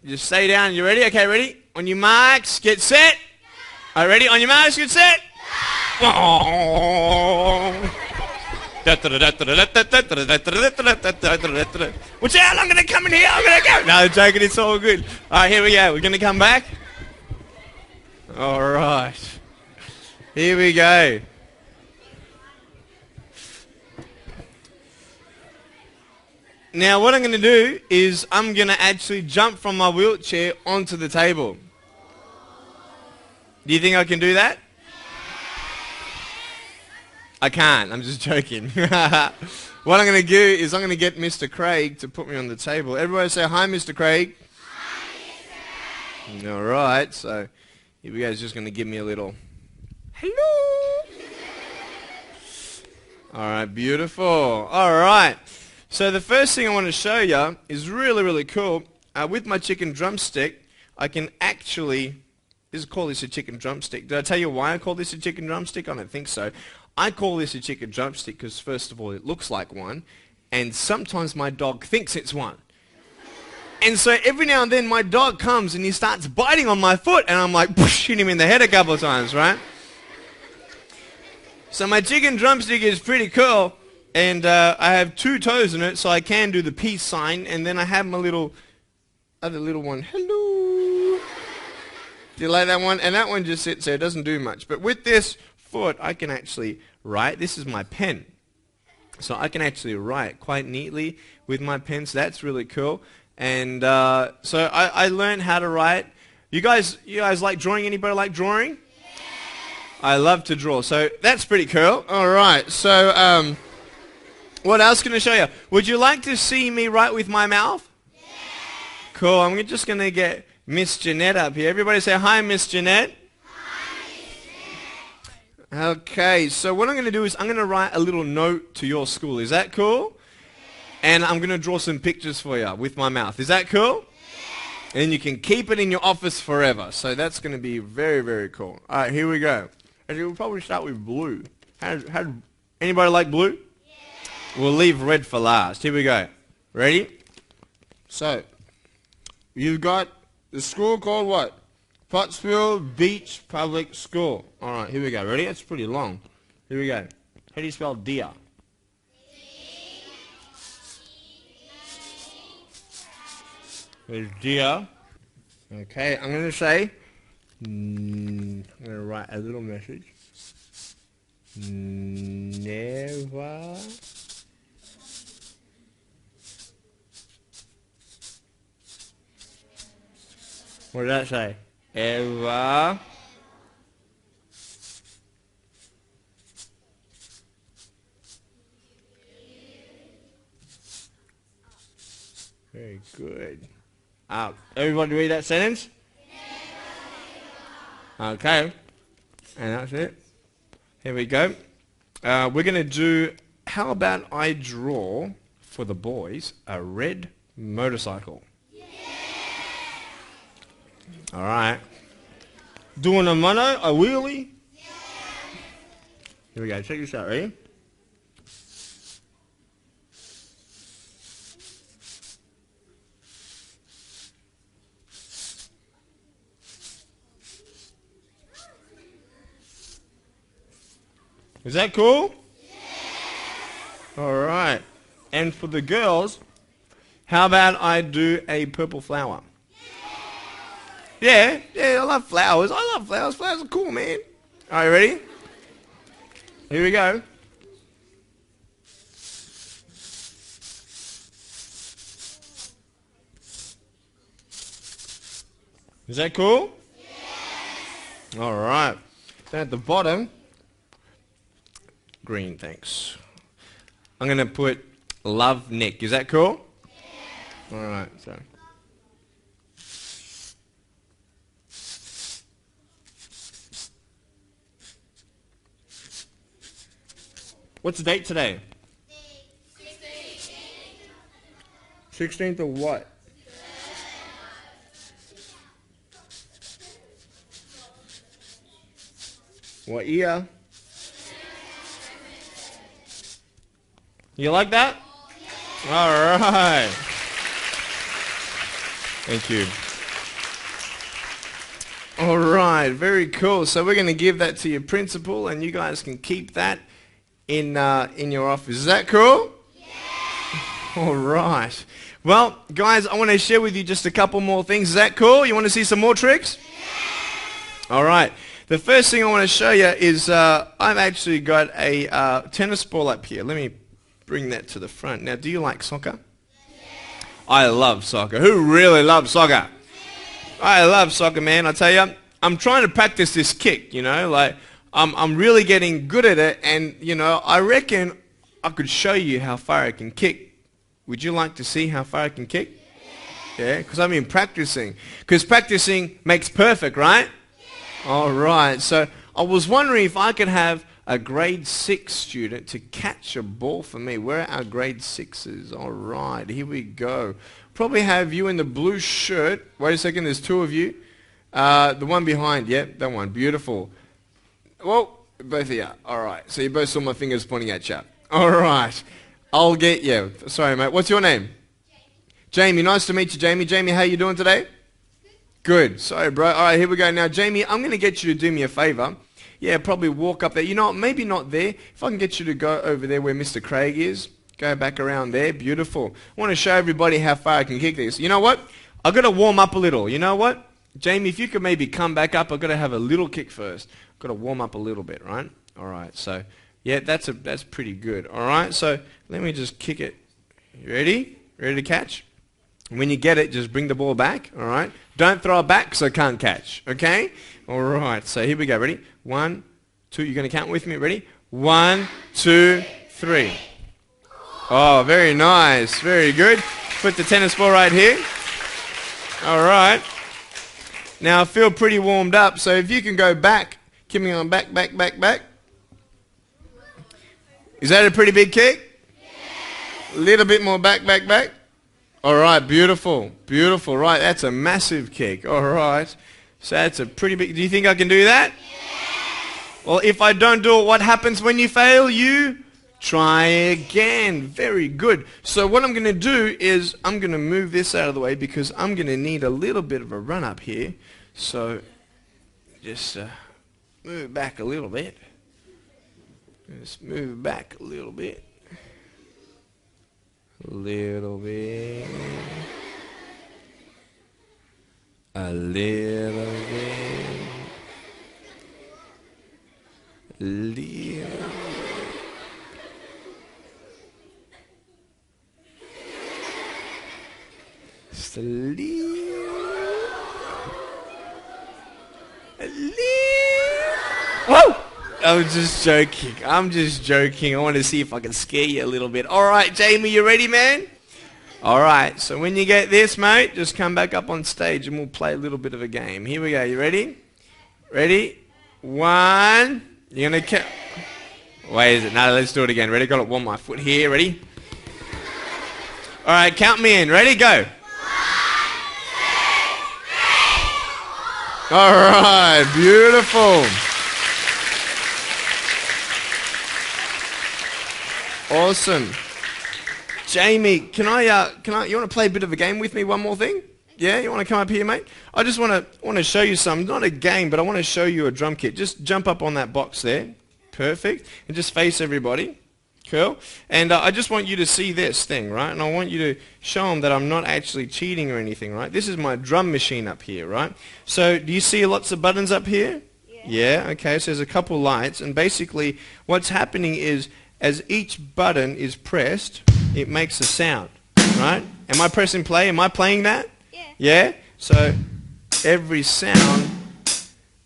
Just stay down. You ready? Okay, ready? On your marks, get set. All right, ready? On your marks, get set. Watch out, I'm going to come in here, I'm going to go. No, joking, it's all good. All right, here we go. We're going to come back. All right. Here we go. Now, what I'm going to do is I'm going to actually jump from my wheelchair onto the table. Do you think I can do that? I can't. I'm just joking. What I'm going to do is I'm going to get Mr. Craig to put me on the table. Everybody say, hi, Mr. Craig. Hi, Mr. Craig. All right. So here we go. He's just going to give me a little hello. All right. Beautiful. All right. So the first thing I want to show you is really, really cool. With my chicken drumstick, I can actually, call this a chicken drumstick. Did I tell you why I call this a chicken drumstick? I don't think so. I call this a chicken drumstick because, first of all, it looks like one, and sometimes my dog thinks it's one. And so every now and then my dog comes and he starts biting on my foot, and I'm like, hit him in the head a couple of times, right? So my chicken drumstick is pretty cool, and I have 2 toes in it, so I can do the peace sign, and then I have my other little one, hello. Do you like that one? And that one just sits there, it doesn't do much. But with this foot, I can actually write. This is my pen. So I can actually write quite neatly with my pen, so that's really cool. And so I learned how to write. You guys like drawing? Anybody like drawing? I love to draw. So that's pretty cool. All right. So what else can I show you? Would you like to see me write with my mouth? Yeah. Cool. I'm just going to get Miss Jeanette up here. Everybody say hi, Miss Jeanette. Hi, Miss Jeanette. Okay. So what I'm going to do is I'm going to write a little note to your school. Is that cool? Yeah. And I'm going to draw some pictures for you with my mouth. Is that cool? Yeah. And you can keep it in your office forever. So that's going to be very, very cool. All right. Here we go. We'll probably start with blue. Anybody like blue? Yeah. We'll leave red for last. Here we go. Ready? So, you've got the school called what? Pottsville Beach Public School. All right, here we go. Ready? That's pretty long. Here we go. How do you spell deer? There's deer. Okay, I'm going to say... I'm going to write a little message. Never what did that say? Ever very good. Everybody read that sentence? Okay, and that's it. Here we go. We're going to do, how about I draw, for the boys, a red motorcycle. Yeah. All right. Doing a mono, a wheelie. Yeah. Here we go. Check this out. Ready? Is that cool? Yeah. All right. And for the girls, how about I do a purple flower? Yeah, I love flowers. I love flowers. Flowers are cool, man. Are you ready? Here we go. Is that cool? Yes. All right. Then at the bottom, green, thanks. I'm going to put love Nick. Is that cool? Yeah. All right. So. What's the date today? 16th of what? What year? You like that? All right. Thank you. All right, very cool. So we're going to give that to your principal, and you guys can keep that in your office. Is that cool? Yeah. All right. Well, guys, I want to share with you just a couple more things. Is that cool? You want to see some more tricks? Yeah. All right. The first thing I want to show you is I've actually got a tennis ball up here. Let me bring that to the front. Now, do you like soccer? Yeah. I love soccer. Who really loves soccer? I love soccer, man. I tell you, I'm trying to practice this kick, you know, like I'm really getting good at it, and, you know, I reckon I could show you how far I can kick. Would you like to see how far I can kick? Yeah, because I've been practicing. Because practicing makes perfect, right? Yeah. All right, so I was wondering if I could have a grade 6 student to catch a ball for me. Where are our grade 6s? All right, here we go. Probably have you in the blue shirt. Wait a second, there's two of you. The one behind, yep, that one, beautiful. Well, both of you. All right, so you both saw my fingers pointing at you. All right, I'll get you. Sorry, mate. What's your name? Jamie. Nice to meet you, Jamie. Jamie, how you doing today? Good. Sorry, bro. All right, here we go. Now, Jamie, I'm going to get you to do me a favor. Yeah, probably walk up there. You know what, maybe not there. If I can get you to go over there where Mr. Craig is, go back around there. Beautiful. I want to show everybody how far I can kick this. You know what? I've got to warm up a little. You know what? Jamie, if you could maybe come back up, I've got to have a little kick first. I've got to warm up a little bit, right? All right, so, yeah, that's pretty good. All right, so let me just kick it. You ready? Ready to catch? When you get it, just bring the ball back, all right? Don't throw it back because I can't catch, okay? All right, so here we go. Ready? 1, 2. You're going to count with me. Ready? 1, 2, 3. Oh, very nice. Very good. Put the tennis ball right here. All right. Now I feel pretty warmed up, so if you can go back, keep me on back, back, back, back. Is that a pretty big kick? A little bit more back, back, back. All right, beautiful, beautiful. Right, that's a massive kick. All right, so that's a pretty big. Do you think I can do that? Well, if I don't do it, what happens when you fail? You try again. Very good. So what I'm going to do is I'm going to move this out of the way because I'm going to need a little bit of a run up here. So just move back a little bit. Just move back a little bit. A little bit. A little bit. A little bit. Just a little. A little. Whoa! I'm just joking. I'm just joking. I want to see if I can scare you a little bit. All right, Jamie, you ready, man? All right. So when you get this, mate, just come back up on stage and we'll play a little bit of a game. Here we go. You ready? Ready? 1. You're going to count. Wait, is it? No, let's do it again. Ready? Got to warm my foot here. Ready? All right, count me in. Ready? Go. 1, 2, 3. All right. Beautiful. Awesome. Jamie, you want to play a bit of a game with me? One more thing? Yeah, you want to come up here, mate? I just want to show you some, not a game, but I want to show you a drum kit. Just jump up on that box there. Perfect. And just face everybody. Cool. And I just want you to see this thing, right? And I want you to show them that I'm not actually cheating or anything, right? This is my drum machine up here, right? So do you see lots of buttons up here? Yeah, okay. So there's a couple lights. And basically what's happening is as each button is pressed, it makes a sound, right? Am I pressing play? Am I playing that? Yeah. Yeah? So every sound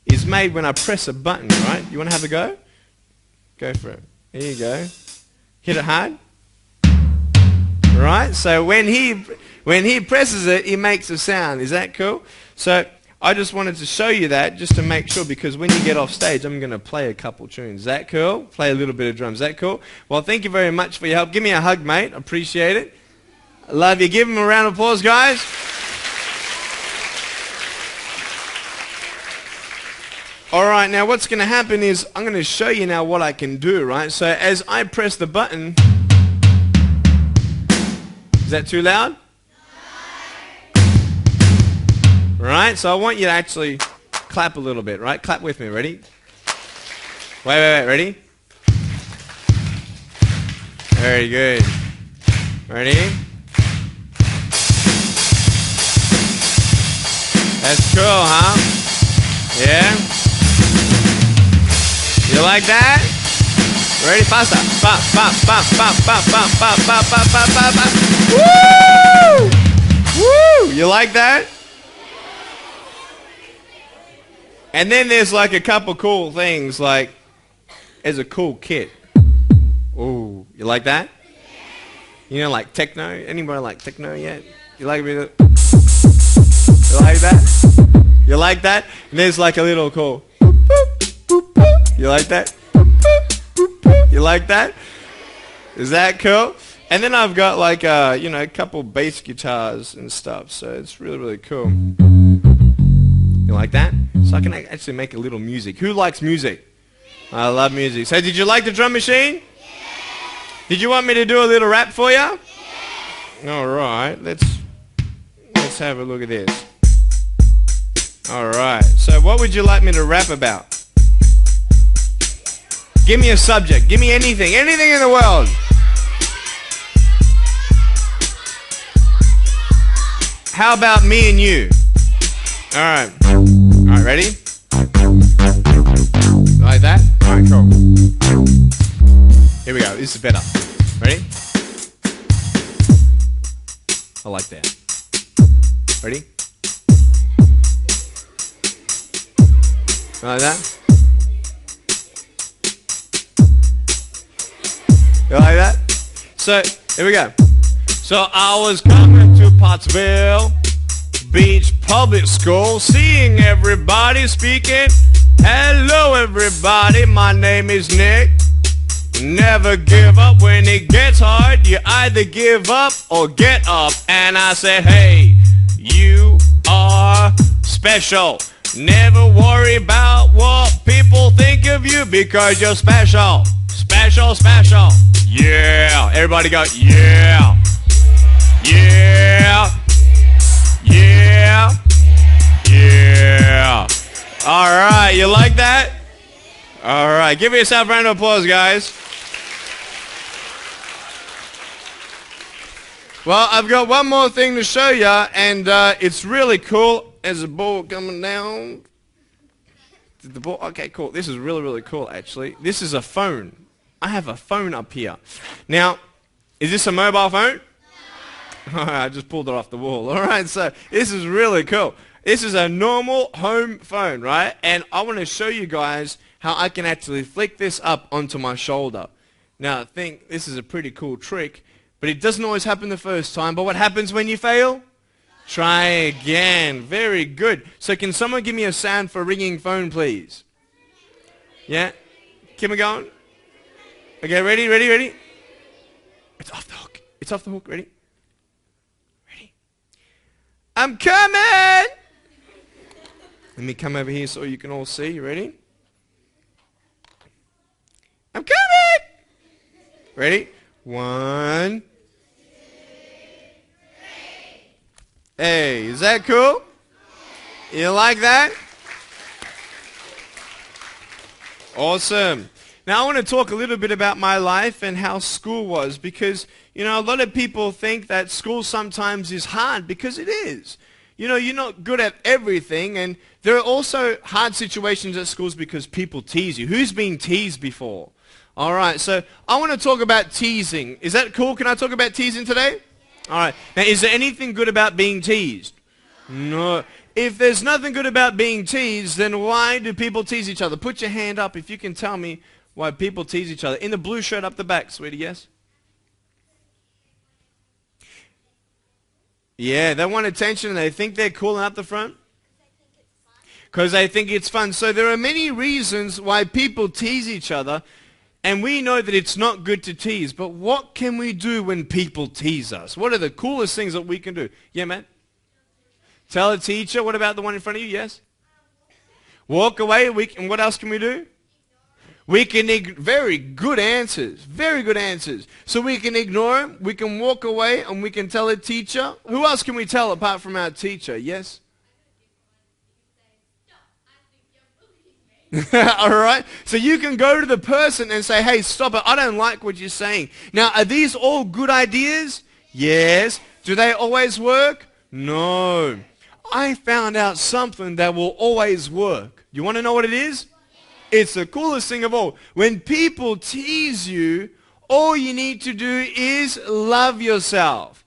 is made when I press a button, right? You want to have a go? Go for it. There you go. Hit it hard. Right? So when he presses it, he makes a sound. Is that cool? So I just wanted to show you that just to make sure, because when you get off stage, I'm going to play a couple tunes. Is that cool? Play a little bit of drums. Is that cool? Well, thank you very much for your help. Give me a hug, mate. I appreciate it. I love you. Give him a round of applause, guys. All right, now what's going to happen is I'm going to show you now what I can do, right? So as I press the button, is that too loud? Right, so I want you to actually clap a little bit, right? Clap with me, ready? Wait, ready? Very good. Ready? That's cool, huh? Yeah? You like that? Ready? Faster. Bop, bop, bop, bop, bop, bop, bop, bop, bop, bop, bop, bop. Woo! Woo! You like that? And then there's like a couple cool things, like there's a cool kit. Ooh, you like that? You know, like techno? Anybody like techno yet? You like me? You like that? You like that? And there's like a little cool. You like that? You like that? Is that cool? And then I've got like a couple bass guitars and stuff, so it's really, really cool. You like that? So I can actually make a little music. Who likes music? I love music. So did you like the drum machine? Did you want me to do a little rap for you? All right. Let's have a look at this. All right. So what would you like me to rap about? Give me a subject. Give me anything. Anything in the world. How about me and you? All right. All right, ready? Like that? All right, cool. Here we go. This is better. Ready? I like that. Ready? Like that? You like that? So, here we go. So I was coming to Pottsville Beach Public School, seeing everybody speaking. Hello everybody, my name is Nick. Never give up when it gets hard. You either give up or get up. And I said, hey, you are special. Never worry about what people think of you because you're special. Special, special. Yeah. Everybody go, yeah. Yeah. Yeah. Yeah. All right. You like that? All right. Give yourself a round of applause, guys. Well, I've got one more thing to show you, and it's really cool. There's a ball coming down. The ball. Okay, cool. This is really, really cool, actually. This is a phone. I have a phone up here. Now, is this a mobile phone? No. I just pulled it off the wall. All right, so this is really cool. This is a normal home phone, right? And I want to show you guys how I can actually flick this up onto my shoulder. Now, I think this is a pretty cool trick. But it doesn't always happen the first time. But what happens when you fail? Try again. Very good. So can someone give me a sound for a ringing phone, please? Yeah? Keep it going. Okay, ready, ready, ready? It's off the hook. It's off the hook. Ready? Ready? I'm coming! Let me come over here so you can all see. You ready? I'm coming! Ready? 1. Hey, is that cool? You like that? Awesome. Now I want to talk a little bit about my life and how school was, because, you know, a lot of people think that school sometimes is hard, because it is. You know, you're not good at everything, and there are also hard situations at schools because people tease you. Who's been teased before? All right, so I want to talk about teasing. Is that cool? Can I talk about teasing today? All right. Now, is there anything good about being teased? No. If there's nothing good about being teased, then why do people tease each other? Put your hand up if you can tell me why people tease each other. In the blue shirt up the back, sweetie, yes? Yeah, they want attention and they think they're cool and up the front? Because they think it's fun. So there are many reasons why people tease each other. And we know that it's not good to tease, but what can we do when people tease us? What are the coolest things that we can do? Yeah, man? Tell a teacher. What about the one in front of you? Yes? Walk away. And what else can we do? We can very good answers. Very good answers. So we can ignore them. We can walk away and we can tell a teacher. Who else can we tell apart from our teacher? Yes? All right, so you can go to the person and say, hey, stop it, I don't like what you're saying. Now, are these all good ideas? Yes. Do they always work? No. I found out something that will always work. You want to know what it is? It's the coolest thing of all. When people tease you, all you need to do is love yourself.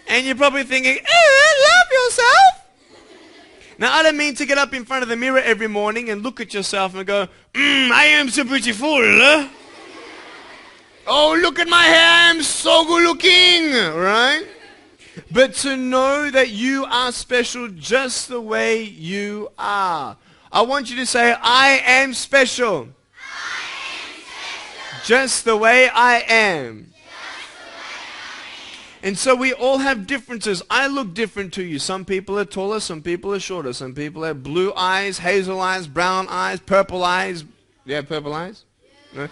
And you're probably thinking, love yourself? Now, I don't mean to get up in front of the mirror every morning and look at yourself and go, I am so beautiful. Oh, look at my hair, I'm so good looking, right? But to know that you are special just the way you are. I want you to say, I am special. I am special. Just the way I am. And so we all have differences. I look different to you. Some people are taller, some people are shorter. Some people have blue eyes, hazel eyes, brown eyes, purple eyes. You have purple eyes? Yeah. No?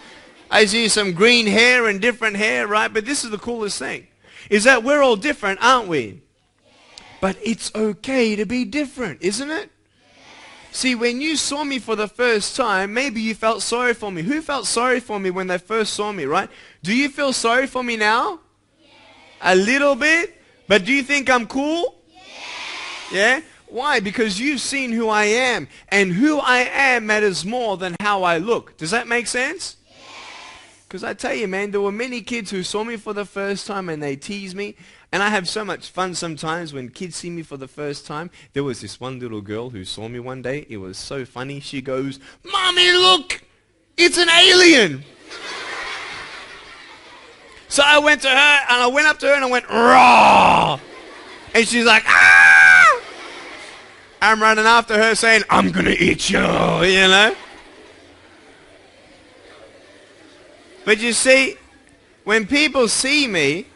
I see some green hair and different hair, right? But this is the coolest thing, is that we're all different, aren't we? But it's okay to be different, isn't it? See, when you saw me for the first time, maybe you felt sorry for me. Who felt sorry for me when they first saw me, right? Do you feel sorry for me now? A little bit? But do you think I'm cool? Yeah? Why? Because you've seen who I am. And who I am matters more than how I look. Does that make sense? Because I tell you, man, there were many kids who saw me for the first time and they tease me. And I have so much fun sometimes when kids see me for the first time. There was this one little girl who saw me one day. It was so funny. She goes, Mommy, look! It's an alien! So I went to her, and I went up to her, and I went, raw. And she's like, ah! I'm running after her saying, I'm going to eat you, you know. But you see, when people see me,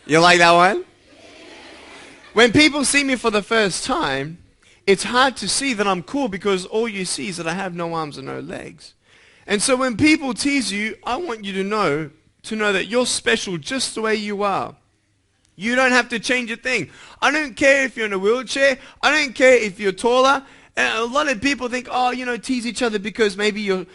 you like that one? When people see me for the first time, it's hard to see that I'm cool because all you see is that I have no arms and no legs. And so when people tease you, I want you to know that you're special just the way you are. You don't have to change a thing. I don't care if you're in a wheelchair. I don't care if you're taller. And a lot of people think, oh, you know, tease each other because maybe you're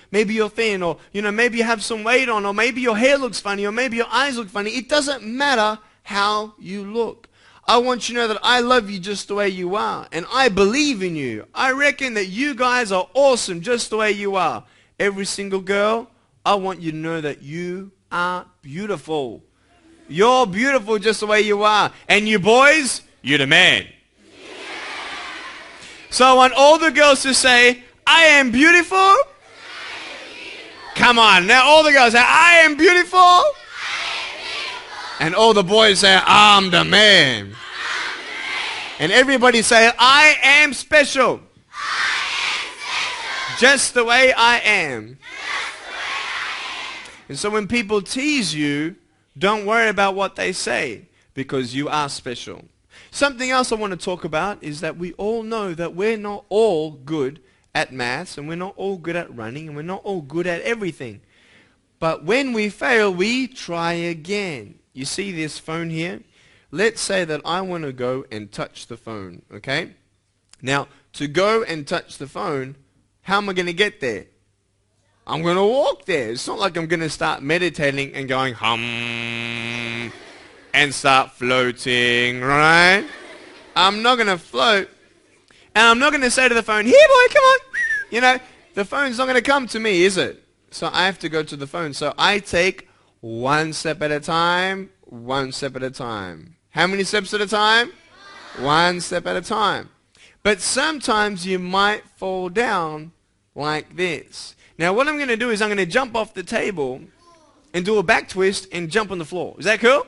thin, or, you know, maybe you have some weight on, or maybe your hair looks funny, or maybe your eyes look funny. It doesn't matter how you look. I want you to know that I love you just the way you are, and I believe in you. I reckon that you guys are awesome just the way you are. Every single girl, I want you to know that you are beautiful. You're beautiful just the way you are. And you boys, you're the man. So I want all the girls to say, I am beautiful. Come on, now all the girls say, I am beautiful. And all the boys say, I'm the man. And everybody say, I am special. Just the way I am. And so when people tease you, don't worry about what they say, because you are special. Something else I want to talk about is that we all know that we're not all good at maths, and we're not all good at running, and we're not all good at everything. But when we fail, we try again. You see this phone here? Let's say that I want to go and touch the phone, okay? Now, to go and touch the phone, how am I going to get there? I'm going to walk there. It's not like I'm going to start meditating and going hum and start floating, right? I'm not going to float. And I'm not going to say to the phone, here boy, come on. You know, the phone's not going to come to me, is it? So I have to go to the phone. So I take one step at a time, one step at a time. How many steps at a time? One step at a time. But sometimes you might fall down like this. Now what I'm going to do is I'm going to jump off the table and do a back twist and jump on the floor. Is that cool?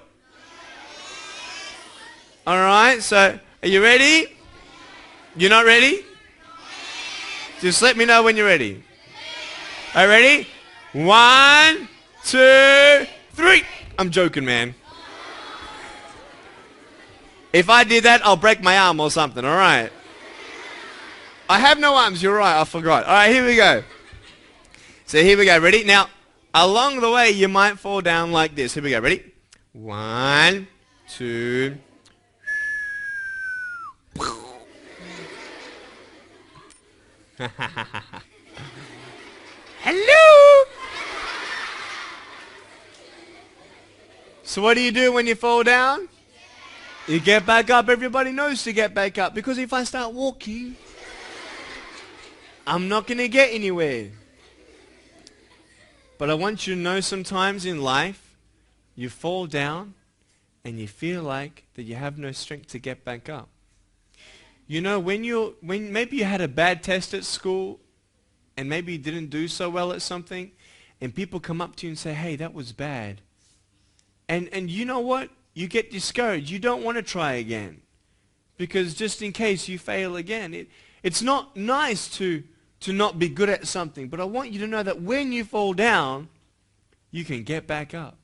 Alright, so are you ready? You're not ready? Just let me know when you're ready. Are you ready? 1, 2, 3. I'm joking, man. If I did that, I'll break my arm or something, alright? I have no arms, you're right, I forgot. Alright, here we go. So here we go, ready? Now, along the way, you might fall down like this. Here we go, ready? 1, 2. Hello! So what do you do when you fall down? You get back up. Everybody knows to get back up, because if I start walking, I'm not going to get anywhere. But I want you to know sometimes in life, you fall down and you feel like that you have no strength to get back up. You know, when maybe you had a bad test at school and maybe you didn't do so well at something, and people come up to you and say, hey, that was bad. And you know what? You get discouraged. You don't want to try again, because just in case you fail again. It's not nice to not be good at something, but I want you to know that when you fall down, you can get back up.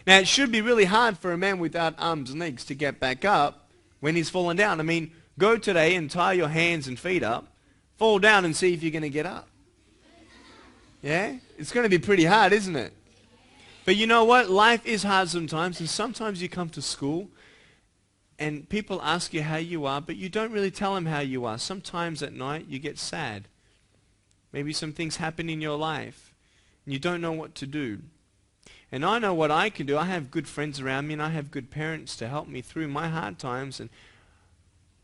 Now, it should be really hard for a man without arms and legs to get back up when he's fallen down. I mean, go today and tie your hands and feet up, fall down and see if you're going to get up. Yeah? It's going to be pretty hard, isn't it? But you know what? Life is hard sometimes, and sometimes you come to school and people ask you how you are, but you don't really tell them how you are. Sometimes at night you get sad. Maybe some things happen in your life and you don't know what to do. And I know what I can do. I have good friends around me, and I have good parents to help me through my hard times. And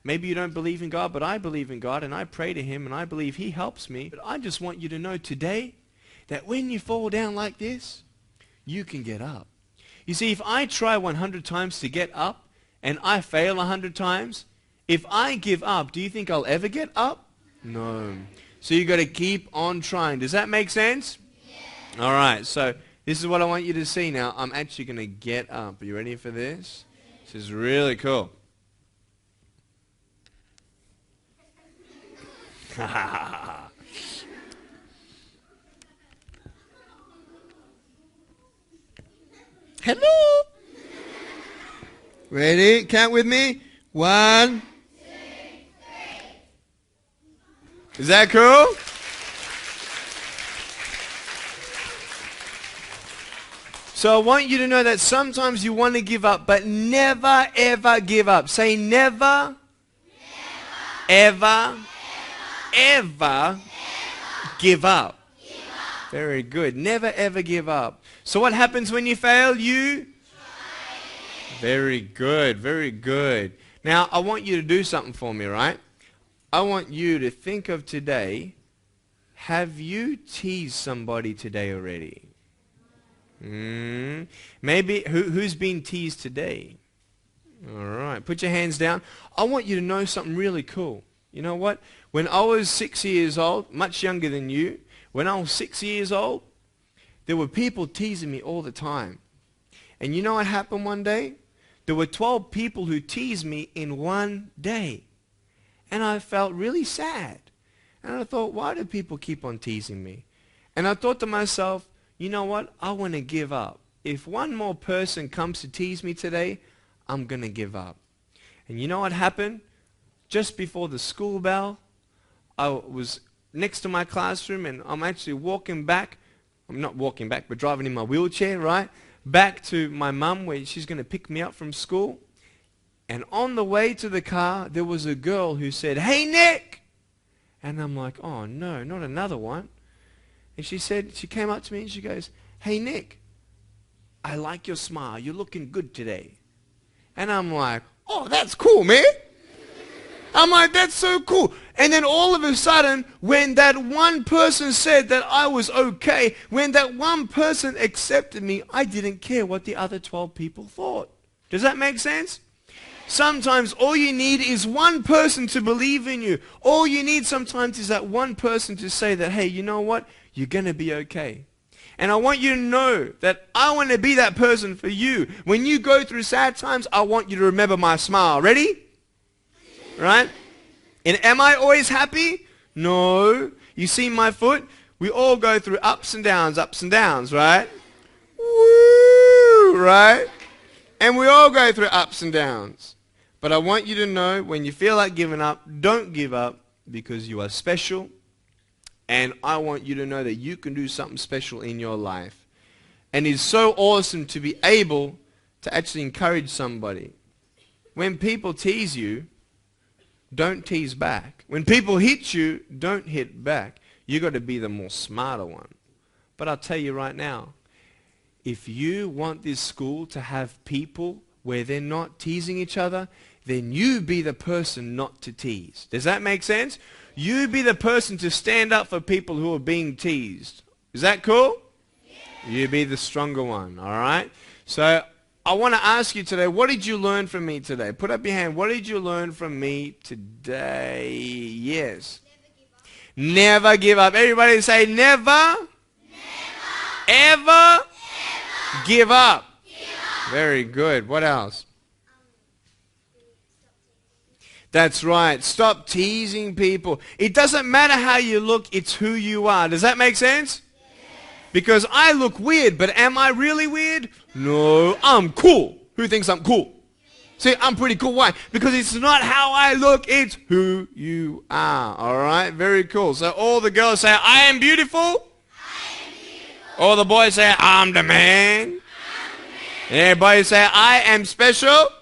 maybe you don't believe in God, but I believe in God, and I pray to Him, and I believe He helps me. But I just want you to know today that when you fall down like this, you can get up. You see, if I try 100 times to get up and I fail 100 times, if I give up, do you think I'll ever get up? No. So you've got to keep on trying. Does that make sense? Yeah. All right, so This is what I want you to see now. I'm actually going to get up. Are you ready for this? This is really cool. Hello. Ready? Count with me. 1. Is that cool? So I want you to know that sometimes you want to give up, but never ever give up. Say never, ever, ever give up. Very good. Never ever give up. So what happens when you fail? You? Very good. Very good. Now I want you to do something for me, right? I want you to think of today. Have you teased somebody today already? Maybe who's been teased today? All right, put your hands down. I want you to know something really cool. You know what? When I was 6 years old, much younger than you, when I was 6 years old, there were people teasing me all the time. And you know what happened one day? There were 12 people who teased me in one day. And I felt really sad. And I thought, why do people keep on teasing me? And I thought to myself, you know what? I want to give up. If one more person comes to tease me today, I'm going to give up. And you know what happened? Just before the school bell, I was next to my classroom and I'm actually walking back. I'm not walking back, but driving in my wheelchair, right? Back to my mum where she's going to pick me up from school. And on the way to the car, there was a girl who said, "Hey, Nick!" And I'm like, oh no, not another one. And she came up to me and she goes, "Hey, Nick, I like your smile. You're looking good today." And I'm like, oh, that's cool, man. I'm like, that's so cool. And then all of a sudden, when that one person said that I was okay, when that one person accepted me, I didn't care what the other 12 people thought. Does that make sense? Sometimes all you need is one person to believe in you. All you need sometimes is that one person to say that, hey, you know what? You're going to be okay. And I want you to know that I want to be that person for you. When you go through sad times, I want you to remember my smile. Ready? Right? And am I always happy? No. You see my foot? We all go through ups and downs, right? Woo! Right? And we all go through ups and downs. But I want you to know, when you feel like giving up, don't give up, because you are special. And I want you to know that you can do something special in your life. And it's so awesome to be able to actually encourage somebody. When people tease you, don't tease back. When people hit you, don't hit back. You got to be the more smarter one. But I'll tell you right now, if you want this school to have people where they're not teasing each other, then you be the person not to tease. Does that make sense? You be the person to stand up for people who are being teased. Is that cool? Yeah. You be the stronger one, all right? So I want to ask you today, what did you learn from me today? Put up your hand. What did you learn from me today? Yes. Never give up. Everybody say never, ever give up. Very good. What else? That's right. Stop teasing people. It doesn't matter how you look, it's who you are. Does that make sense? Because I look weird, but am I really weird? No, I'm cool. Who thinks I'm cool? See, I'm pretty cool. Why? Because it's not how I look, it's who you are. All right? Very cool. So all the girls say, I am beautiful. I am beautiful. All the boys say, I'm the man. I'm the man. And everybody say, I am special. I am special.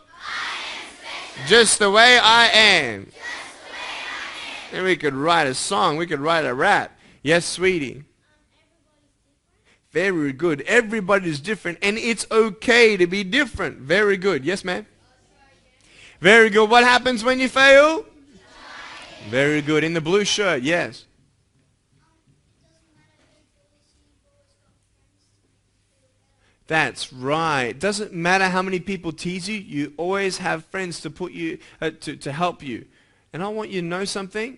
Just the way I am. Just the way I am. And we could write a song. We could write a rap. Yes, sweetie. Very good. Everybody's different, and it's okay to be different. Very good. Yes, ma'am? Very good. What happens when you fail? Very good. In the blue shirt, yes. That's right. Doesn't matter how many people tease you, you always have friends to put you to help you. And I want you to know something.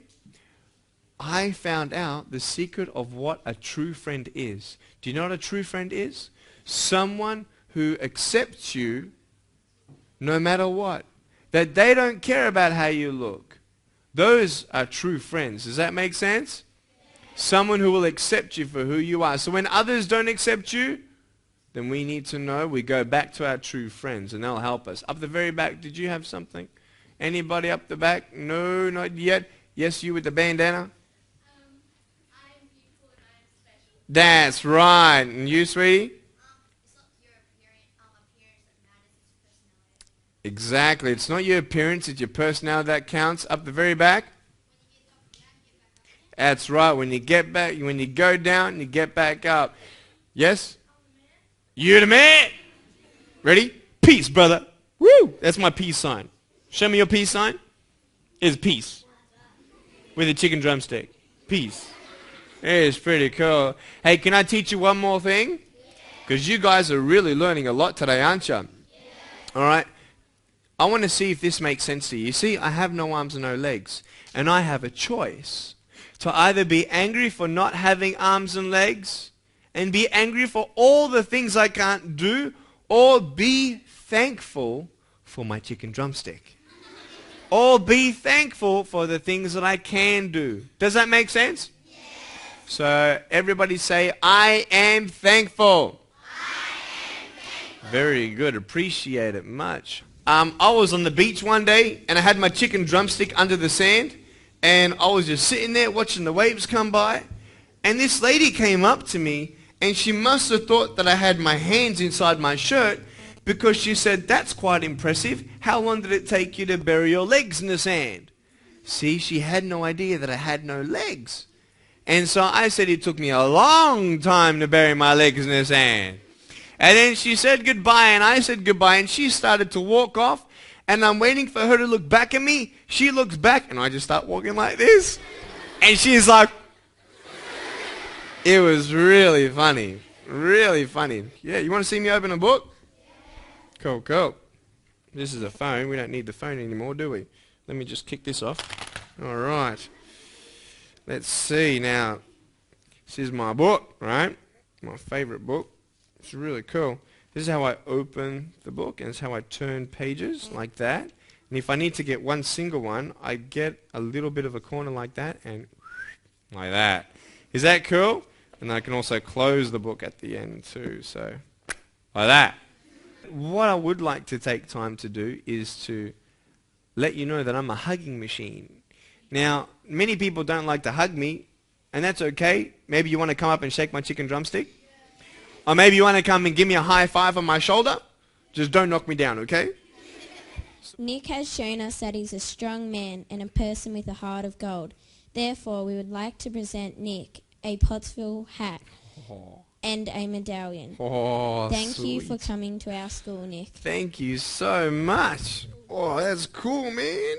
I found out the secret of what a true friend is. Do you know what a true friend is? Someone who accepts you no matter what. That they don't care about how you look. Those are true friends. Does that make sense? Someone who will accept you for who you are. So when others don't accept you, then we need to know. We go back to our true friends and they'll help us. Up the very back, did you have something? Anybody up the back? No, not yet. Yes, you with the bandana? I'm beautiful and I'm special. That's right. And you, sweetie? It's not your appearance that matters, it's personality. Exactly. It's not your appearance, it's your personality that counts. Up the very back? That's right. When you get back, when you go down, you get back up. Yes? You're the man. Ready? Peace, brother. Woo! That's my peace sign. Show me your peace sign. It's peace. With a chicken drumstick. Peace. It's pretty cool. Hey, can I teach you one more thing? Because you guys are really learning a lot today, aren't you? All right. I want to see if this makes sense to you. You see, I have no arms and no legs. And I have a choice to either be angry for not having arms and legs and be angry for all the things I can't do, or be thankful for my chicken drumstick. Or be thankful for the things that I can do. Does that make sense? Yes. So everybody say, I am thankful. Very good. Appreciate it much. I was on the beach one day and I had my chicken drumstick under the sand and I was just sitting there watching the waves come by, and this lady came up to me and she must have thought that I had my hands inside my shirt, because she said, that's quite impressive. How long did it take you to bury your legs in the sand? See, she had no idea that I had no legs. And so I said it took me a long time to bury my legs in the sand. And then she said goodbye, and I said goodbye, and she started to walk off, and I'm waiting for her to look back at me. She looks back, and I just start walking like this. And she's like, it was really funny. Really funny. Yeah, you want to see me open a book? Cool, cool. This is a phone. We don't need the phone anymore, do we? Let me just kick this off. All right. Let's see now. This is my book, right? My favorite book. It's really cool. This is how I open the book, and it's how I turn pages like that. And if I need to get one single one, I get a little bit of a corner like that and like that. Is that cool? And I can also close the book at the end too, so like that. What I would like to take time to do is to let you know that I'm a hugging machine. Now, many people don't like to hug me, and that's okay. Maybe you want to come up and shake my chicken drumstick. Or maybe you want to come and give me a high five on my shoulder. Just don't knock me down, okay? Nick has shown us that he's a strong man and a person with a heart of gold. Therefore, we would like to present Nick a Pottsville hat and a medallion. Thank you for coming to our school, Nick. Thank you so much. Oh, that's cool, man.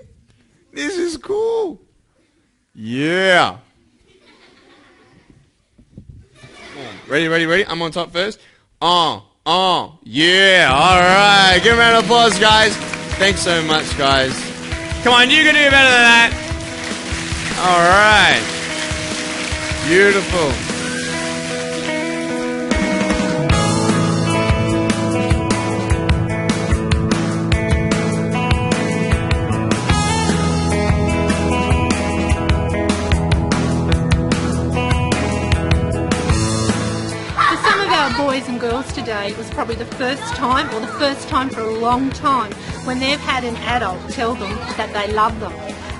This is cool. Yeah. Ready? I'm on top first. Yeah. All right. Give a round of applause, guys. Thanks so much, guys. Come on, you can do better than that. All right. Beautiful. Boys and girls today, it was probably the first time, or the first time for a long time, when they've had an adult tell them that they love them,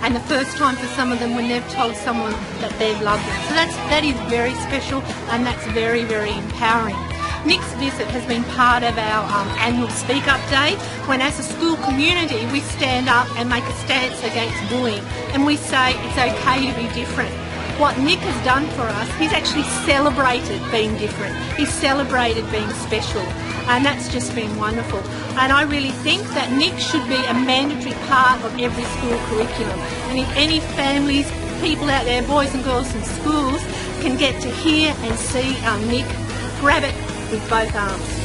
and the first time for some of them when they've told someone that they've loved them. So that is very special, and that's very, very empowering. Nick's visit has been part of our annual Speak Up Day, when as a school community we stand up and make a stance against bullying, and we say it's okay to be different. What Nick has done for us, he's actually celebrated being different. He's celebrated being special, and that's just been wonderful. And I really think that Nick should be a mandatory part of every school curriculum. And if any families, people out there, boys and girls in schools, can get to hear and see Nick, grab it with both arms.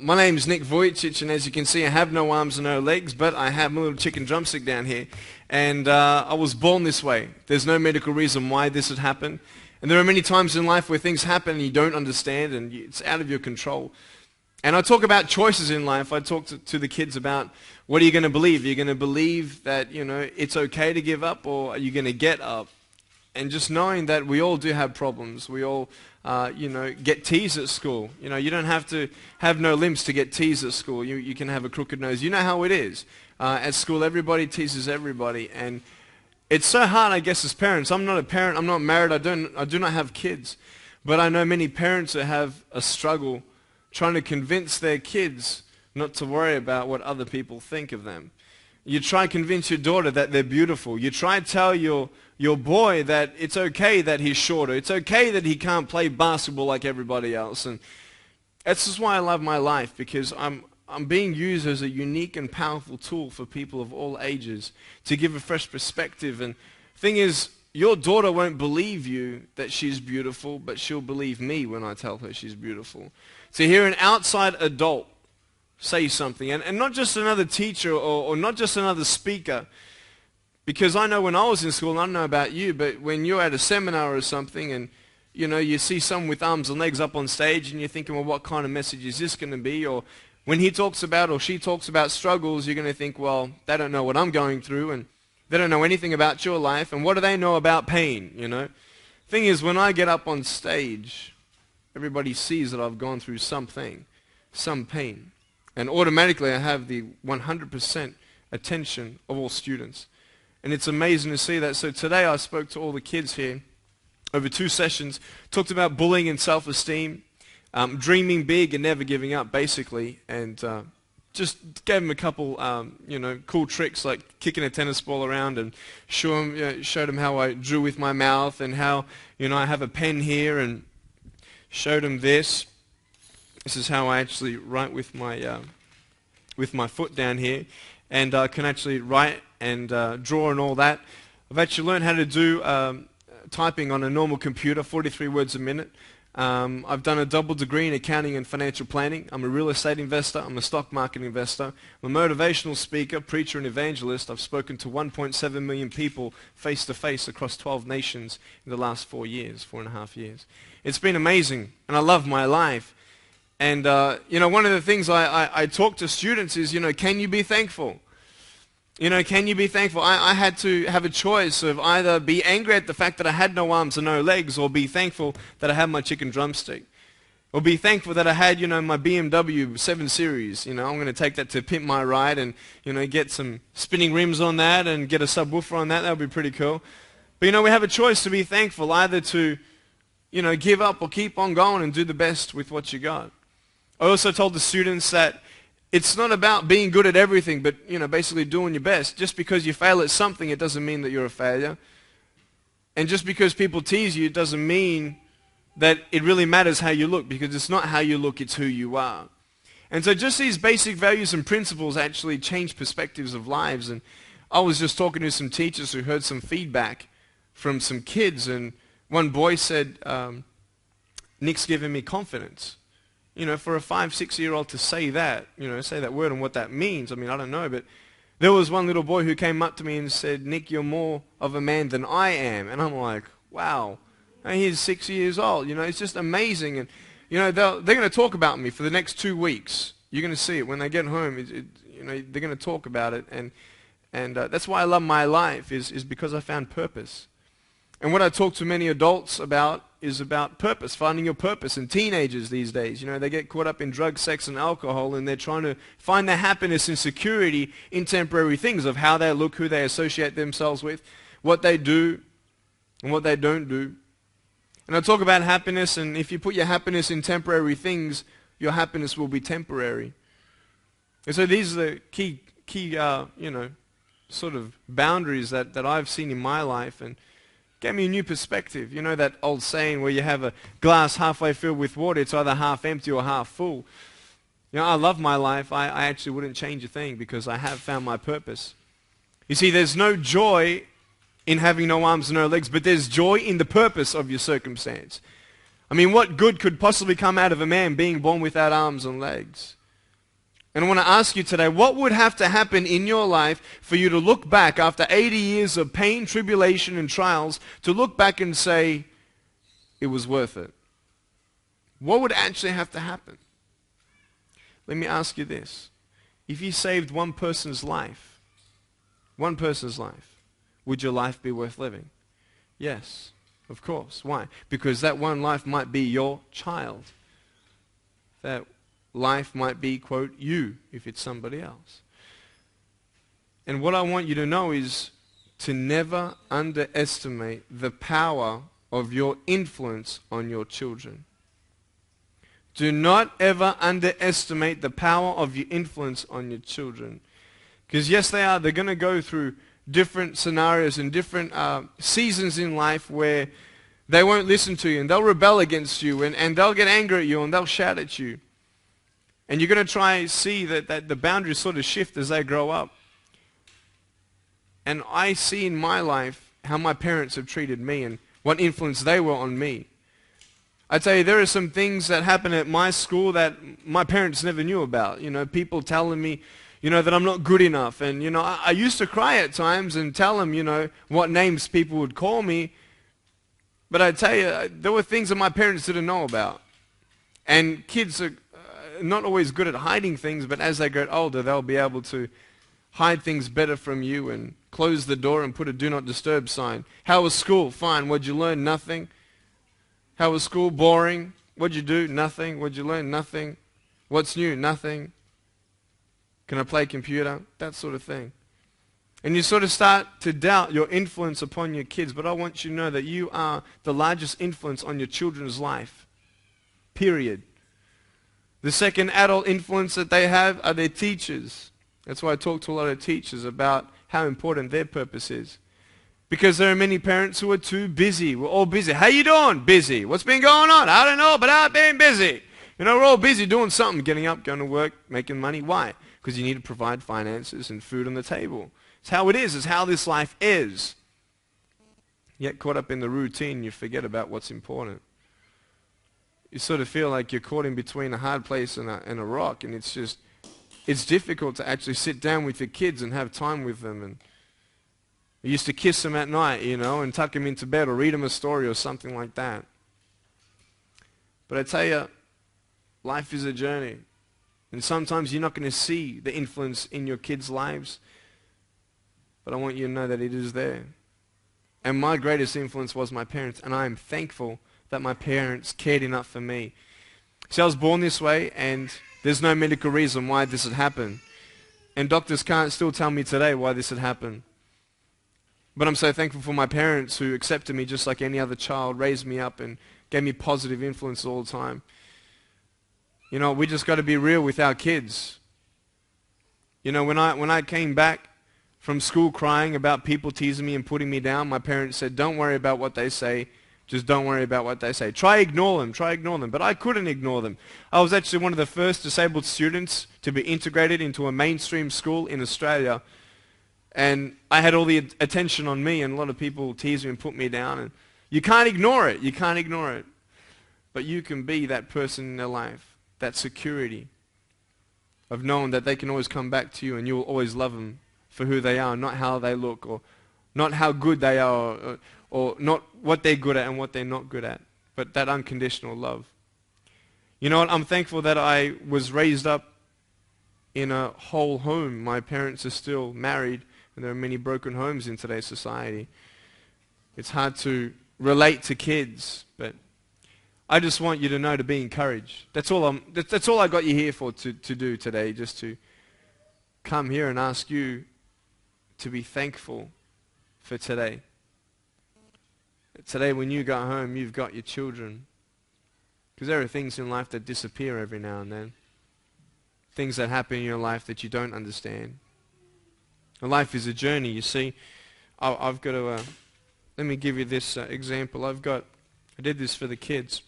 My name is Nik Vujicic, and as you can see, I have no arms and no legs, but I have my little chicken drumstick down here. And I was born this way. There's no medical reason why this had happened. And there are many times in life where things happen and you don't understand, and it's out of your control. And I talk about choices in life. I talk to the kids about, what are you going to believe? Are you going to believe that, it's okay to give up, or are you going to get up? And just knowing that we all do have problems. We all, get teased at school. You don't have to have no limbs to get teased at school. You can have a crooked nose. You know how it is. At school, everybody teases everybody. And it's so hard, I guess, as parents. I'm not a parent. I'm not married. I do not have kids. But I know many parents that have a struggle trying to convince their kids not to worry about what other people think of them. You try to convince your daughter that they're beautiful. You try to tell your boy that it's okay that he's shorter. It's okay that he can't play basketball like everybody else. And that's just why I love my life, because I'm being used as a unique and powerful tool for people of all ages to give a fresh perspective. And thing is, your daughter won't believe you that she's beautiful, but she'll believe me when I tell her she's beautiful. To hear an outside adult say something, and not just another teacher or not just another speaker, because I know when I was in school, and I don't know about you, but when you're at a seminar or something and you see someone with arms and legs up on stage and you're thinking, well, what kind of message is this going to be? Or when he talks about or she talks about struggles, you're going to think, well, they don't know what I'm going through, and they don't know anything about your life, and what do they know about pain, Thing is, when I get up on stage, everybody sees that I've gone through something, some pain. And automatically I have the 100% attention of all students. And it's amazing to see that. So today I spoke to all the kids here over 2 sessions, talked about bullying and self-esteem, dreaming big and never giving up, basically, and just gave them a couple, cool tricks like kicking a tennis ball around, and showed them how I drew with my mouth, and how, I have a pen here, and showed them this. This is how I actually write with my foot down here, and I can actually write and draw and all that. I've actually learned how to do typing on a normal computer, 43 words a minute. I've done a double degree in accounting and financial planning. I'm a real estate investor. I'm a stock market investor. I'm a motivational speaker, preacher, and evangelist. I've spoken to 1.7 million people face-to-face across 12 nations in the last 4.5 years. It's been amazing, and I love my life. And, one of the things I talk to students is, can you be thankful? Can you be thankful? I had to have a choice of either be angry at the fact that I had no arms and no legs, or be thankful that I had my chicken drumstick. Or be thankful that I had, my BMW 7 Series. I'm going to take that to pimp my ride and, get some spinning rims on that and get a subwoofer on that. That would be pretty cool. But, we have a choice to be thankful, either to, give up or keep on going and do the best with what you got. I also told the students that it's not about being good at everything, but, basically doing your best. Just because you fail at something, it doesn't mean that you're a failure. And just because people tease you, it doesn't mean that it really matters how you look, because it's not how you look, it's who you are. And so just these basic values and principles actually change perspectives of lives. And I was just talking to some teachers who heard some feedback from some kids, and one boy said, Nick's giving me confidence. For a 5-6-year-old to say that, say that word and what that means, I don't know, but there was one little boy who came up to me and said, Nick, you're more of a man than I am. And I'm like, wow. And he's 6 years old, it's just amazing. And, they're going to talk about me for the next 2 weeks. You're going to see it when they get home. They're going to talk about it. And that's why I love my life, is because I found purpose. And what I talk to many adults about is about purpose, finding your purpose. And teenagers these days, they get caught up in drugs, sex, and alcohol, and they're trying to find their happiness and security in temporary things of how they look, who they associate themselves with, what they do, and what they don't do. And I talk about happiness, and if you put your happiness in temporary things, your happiness will be temporary. And so these are the key sort of boundaries that I've seen in my life, and gave me a new perspective. That old saying where you have a glass halfway filled with water, it's either half empty or half full. I love my life. I actually wouldn't change a thing, because I have found my purpose. You see, there's no joy in having no arms and no legs, but there's joy in the purpose of your circumstance. What good could possibly come out of a man being born without arms and legs? And I want to ask you today, what would have to happen in your life for you to look back after 80 years of pain, tribulation, and trials, to look back and say, it was worth it? What would actually have to happen? Let me ask you this. If you saved one person's life, would your life be worth living? Yes, of course. Why? Because that one life might be your child. That life might be, quote, you, if it's somebody else. And what I want you to know is to never underestimate the power of your influence on your children. Do not ever underestimate the power of your influence on your children. Because yes, they're going to go through different scenarios and different seasons in life where they won't listen to you and they'll rebel against you and they'll get angry at you and they'll shout at you. And you're going to try and see that the boundaries sort of shift as they grow up. And I see in my life how my parents have treated me and what influence they were on me. I tell you, there are some things that happen at my school that my parents never knew about. You know, people telling me, you know, that I'm not good enough. And, you know, I used to cry at times and tell them, you know, what names people would call me. But I tell you, there were things that my parents didn't know about. And kids are not always good at hiding things, but as they get older, they'll be able to hide things better from you and close the door and put a do not disturb sign. How was school? Fine. What'd you learn? Nothing. How was school? Boring. What'd you do? Nothing. What'd you learn? Nothing. What's new? Nothing. Can I play computer? That sort of thing. And you sort of start to doubt your influence upon your kids, but I want you to know that you are the largest influence on your children's life. Period. The second adult influence that they have are their teachers. That's why I talk to a lot of teachers about how important their purpose is. Because there are many parents who are too busy. We're all busy. How you doing? Busy. What's been going on? I don't know, but I've been busy. You know, we're all busy doing something, getting up, going to work, making money. Why? Because you need to provide finances and food on the table. It's how it is. It's how this life is. Yet caught up in the routine, you forget about what's important. You sort of feel like you're caught in between a hard place and a rock, and it's difficult to actually sit down with your kids and have time with them. And you used to kiss them at night, you know, and tuck them into bed or read them a story or something like that. But I tell you, life is a journey. And sometimes you're not going to see the influence in your kids' lives, but I want you to know that it is there. And my greatest influence was my parents, and I am thankful that my parents cared enough for me. See, I was born this way, and there's no medical reason why this had happened. And doctors can't still tell me today why this had happened. But I'm so thankful for my parents who accepted me just like any other child, raised me up, and gave me positive influence all the time. You know, we just got to be real with our kids. You know, when I came back from school crying about people teasing me and putting me down, my parents said, don't worry about what they say. Just don't worry about what they say. Try ignore them. But I couldn't ignore them. I was actually one of the first disabled students to be integrated into a mainstream school in Australia. And I had all the attention on me, and a lot of people teased me and put me down. And you can't ignore it. You can't ignore it. But you can be that person in their life, that security of knowing that they can always come back to you and you will always love them for who they are, not how they look, or not how good they are, or not what they're good at and what they're not good at, but that unconditional love. You know what? I'm thankful that I was raised up in a whole home. My parents are still married, and there are many broken homes in today's society. It's hard to relate to kids, but I just want you to know to be encouraged. That's all I got you here for to do today, just to come here and ask you to be thankful for today. Today when you go home, you've got your children. Because there are things in life that disappear every now and then. Things that happen in your life that you don't understand. And life is a journey, you see. I've got to, let me give you this example. I did this for the kids.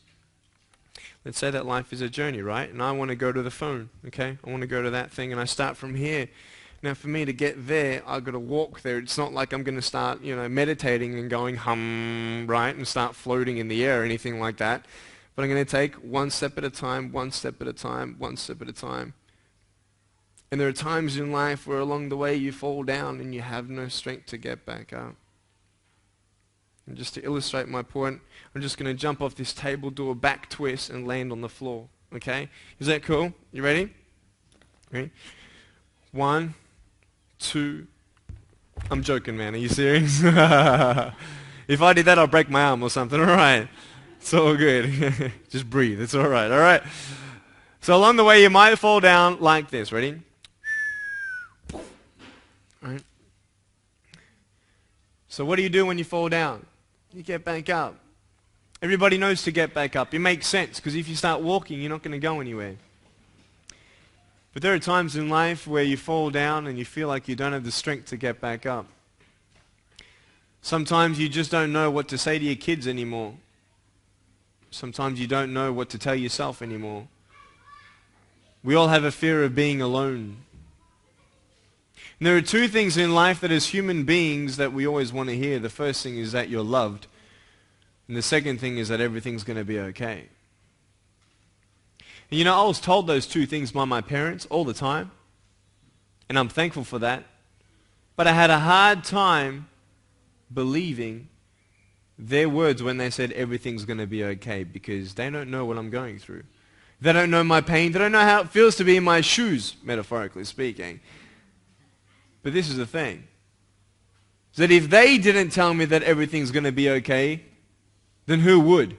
Let's say that life is a journey, right? And I want to go to the phone, okay? I want to go to that thing, and I start from here. Now, for me to get there, I've got to walk there. It's not like I'm going to start, you know, meditating and going hum, right, and start floating in the air or anything like that. But I'm going to take one step at a time, one step at a time, one step at a time. And there are times in life where along the way you fall down and you have no strength to get back up. And just to illustrate my point, I'm just going to jump off this table, do a back twist, and land on the floor. Okay? Is that cool? You ready? Ready? 1, 2. I'm joking, man. Are you serious? If I did that, I'll break my arm or something. All right. It's all good. Just breathe. It's all right. All right. So along the way, you might fall down like this. Ready? All right. So what do you do when you fall down? You get back up. Everybody knows to get back up. It makes sense, because if you start walking, you're not going to go anywhere. But there are times in life where you fall down and you feel like you don't have the strength to get back up. Sometimes you just don't know what to say to your kids anymore. Sometimes you don't know what to tell yourself anymore. We all have a fear of being alone. And there are two things in life that as human beings that we always want to hear. The first thing is that you're loved. And the second thing is that everything's going to be okay. And you know, I was told those two things by my parents all the time. And I'm thankful for that. But I had a hard time believing their words when they said everything's going to be okay, because they don't know what I'm going through. They don't know my pain. They don't know how it feels to be in my shoes, metaphorically speaking. But this is the thing. Is that if they didn't tell me that everything's going to be okay, then who would?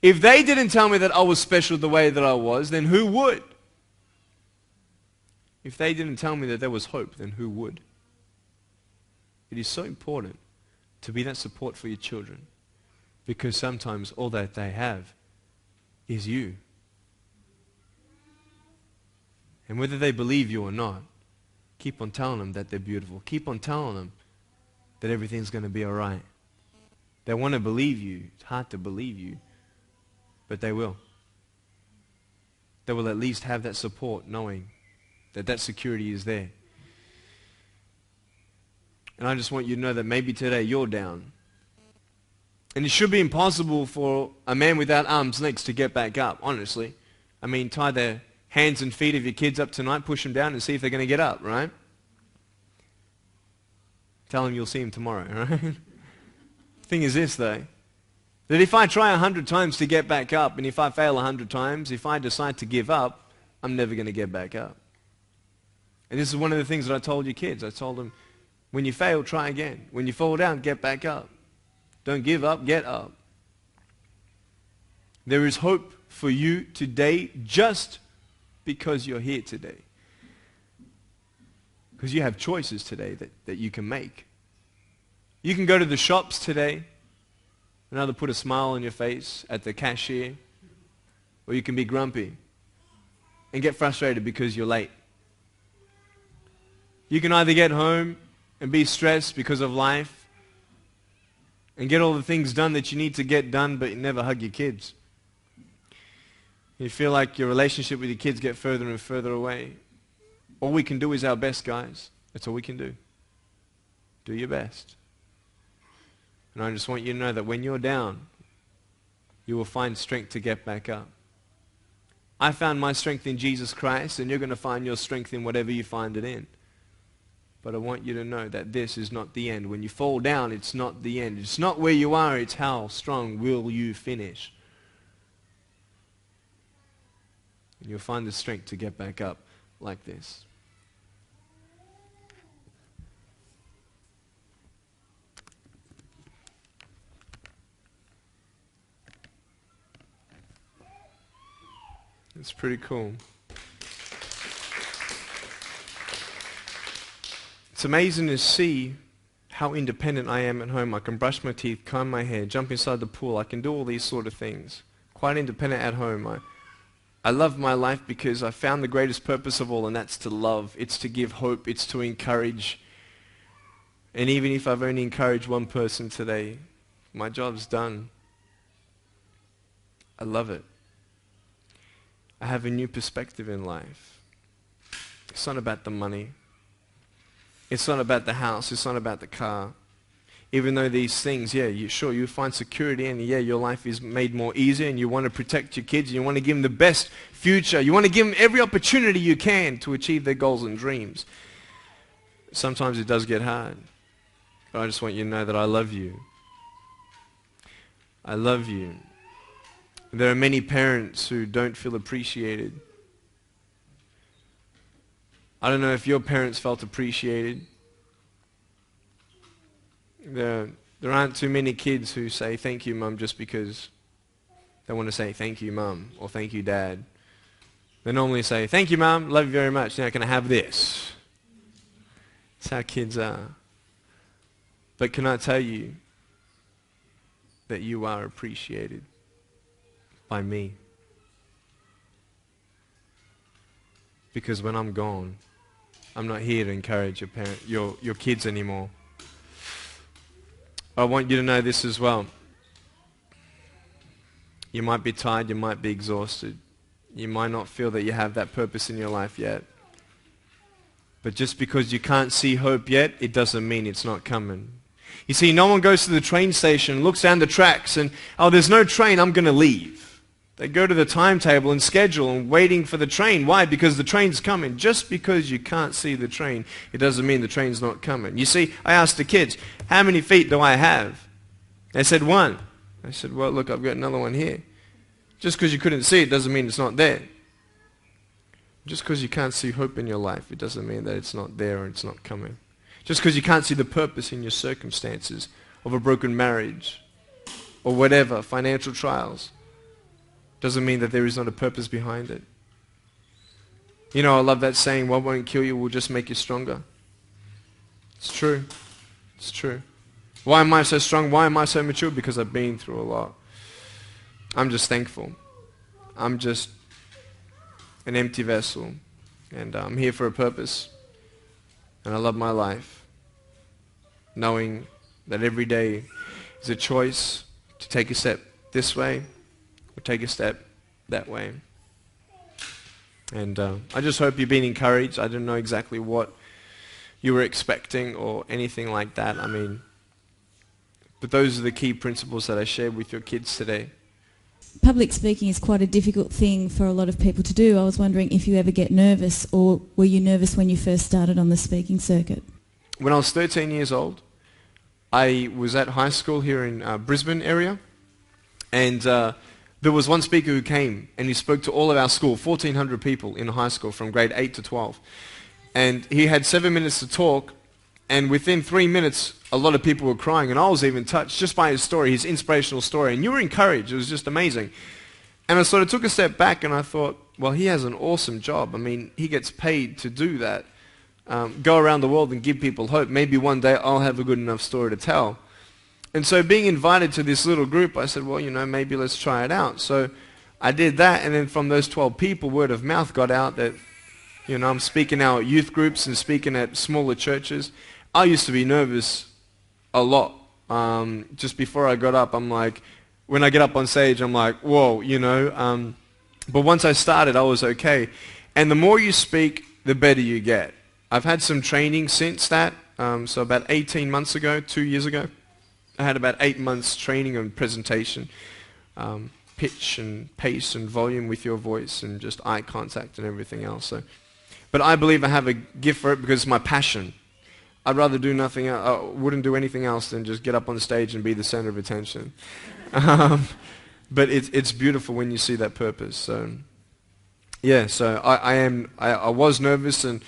If they didn't tell me that I was special the way that I was, then who would? If they didn't tell me that there was hope, then who would? It is so important to be that support for your children, because sometimes all that they have is you. And whether they believe you or not, keep on telling them that they're beautiful. Keep on telling them that everything's going to be all right. They want to believe you. It's hard to believe you, but they will. They will at least have that support, knowing that that security is there. And I just want you to know that maybe today you're down. And it should be impossible for a man without arms and legs to get back up, honestly. I mean, tie the hands and feet of your kids up tonight, push them down and see if they're going to get up, right? Tell them you'll see them tomorrow, right? Thing is this, though, that if I try 100 times to get back up, and if I fail 100 times, if I decide to give up, I'm never going to get back up. And this is one of the things that I told your kids. I told them, when you fail, try again. When you fall down, get back up. Don't give up, get up. There is hope for you today just because you're here today. Because you have choices today that you can make. You can go to the shops today and either put a smile on your face at the cashier, or you can be grumpy and get frustrated because you're late. You can either get home and be stressed because of life and get all the things done that you need to get done, but you never hug your kids. You feel like your relationship with your kids get further and further away. All we can do is our best, guys. That's all we can do. Do your best. And I just want you to know that when you're down, you will find strength to get back up. I found my strength in Jesus Christ, and you're going to find your strength in whatever you find it in. But I want you to know that this is not the end. When you fall down, it's not the end. It's not where you are, it's how strong will you finish. And you'll find the strength to get back up like this. It's pretty cool. It's amazing to see how independent I am at home. I can brush my teeth, comb my hair, jump inside the pool. I can do all these sort of things. Quite independent at home. I love my life because I found the greatest purpose of all, and that's to love. It's to give hope. It's to encourage. And even if I've only encouraged one person today, my job's done. I love it. I have a new perspective in life. It's not about the money. It's not about the house. It's not about the car. Even though these things, yeah, you find security and yeah, your life is made more easier and you want to protect your kids and you want to give them the best future. You want to give them every opportunity you can to achieve their goals and dreams. Sometimes it does get hard. But I just want you to know that I love you. I love you. There are many parents who don't feel appreciated. I don't know if your parents felt appreciated. There aren't too many kids who say thank you, Mum, just because they want to say thank you, Mum, or thank you, Dad. They normally say, thank you, Mum, love you very much, now can I have this? That's how kids are. But can I tell you that you are appreciated by me? Because when I'm gone, I'm not here to encourage your kids anymore. I want you to know this as well. You might be tired, you might be exhausted. You might not feel that you have that purpose in your life yet. But just because you can't see hope yet, it doesn't mean it's not coming. You see, no one goes to the train station, looks down the tracks and, oh, there's no train, I'm going to leave. They go to the timetable and schedule and waiting for the train. Why? Because the train's coming. Just because you can't see the train, it doesn't mean the train's not coming. You see, I asked the kids, how many feet do I have? They said 1. I said, well, look, I've got another one here. Just because you couldn't see it doesn't mean it's not there. Just because you can't see hope in your life, it doesn't mean that it's not there or it's not coming. Just because you can't see the purpose in your circumstances of a broken marriage or whatever, financial trials, doesn't mean that there is not a purpose behind it. You know, I love that saying, what won't kill you will just make you stronger. It's true. It's true. Why am I so strong? Why am I so mature? Because I've been through a lot. I'm just thankful. I'm just an empty vessel. And I'm here for a purpose. And I love my life. Knowing that every day is a choice to take a step this way or take a step that way. And I just hope you've been encouraged. I don't know exactly what you were expecting or anything like that. I mean, but those are the key principles that I shared with your kids today. Public speaking is quite a difficult thing for a lot of people to do. I was wondering if you ever get nervous, or were you nervous when you first started on the speaking circuit? When I was 13 years old, I was at high school here in Brisbane area, and there was one speaker who came and he spoke to all of our school, 1,400 people in high school from grade 8 to 12. And he had 7 minutes to talk, and within 3 minutes, a lot of people were crying, and I was even touched just by his story, his inspirational story. And you were encouraged. It was just amazing. And I sort of took a step back, and I thought, well, he has an awesome job. I mean, he gets paid to do that. Go around the world and give people hope. Maybe one day I'll have a good enough story to tell. And so being invited to this little group, I said, well, you know, maybe let's try it out. So I did that, and then from those 12 people, word of mouth got out that, you know, I'm speaking now at youth groups and speaking at smaller churches. I used to be nervous a lot. Just before I got up, I'm like, when I get up on stage, I'm like, whoa, you know. But once I started, I was okay. And the more you speak, the better you get. I've had some training since that. So about 18 months ago, 2 years ago, I had about 8 months training on presentation, pitch and pace and volume with your voice and just eye contact and everything else. So, but I believe I have a gift for it because it's my passion. I'd rather do nothing else. I wouldn't do anything else than just get up on stage and be the center of attention. But it's beautiful when you see that purpose. So, yeah, so I was nervous, and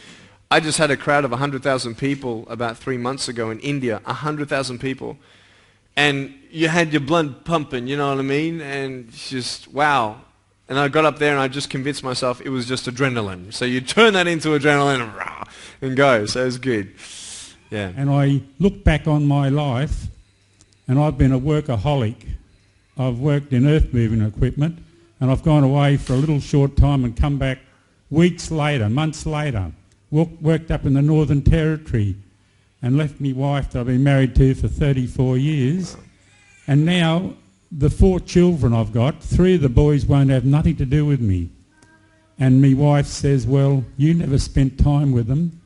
I just had a crowd of 100,000 people about 3 months ago in India, 100,000 people. And you had your blood pumping, you know what I mean? And it's just, wow. And I got up there and I just convinced myself it was just adrenaline. So you turn that into adrenaline and go. So it's good. Yeah. And I look back on my life, and I've been a workaholic. I've worked in earth moving equipment, and I've gone away for a little short time and come back weeks later, months later. Worked up in the Northern Territory and left me wife that I've been married to for 34 years. And now the 4 children I've got, 3 of the boys won't have nothing to do with me. And me wife says, well, you never spent time with them.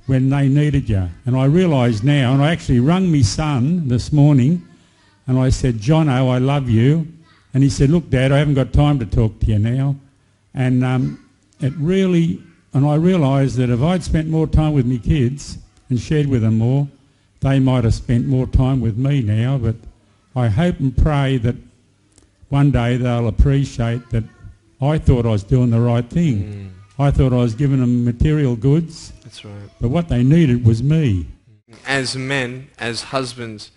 when they needed you. And I realise now, and I actually rung my son this morning, and I said, Jono, I love you. And he said, look, Dad, I haven't got time to talk to you now. And I realised that if I'd spent more time with my kids and shared with them more, they might have spent more time with me now. But I hope and pray that one day they'll appreciate that I thought I was doing the right thing. I thought I was giving them material goods. That's right. But what they needed was me. As men, as husbands,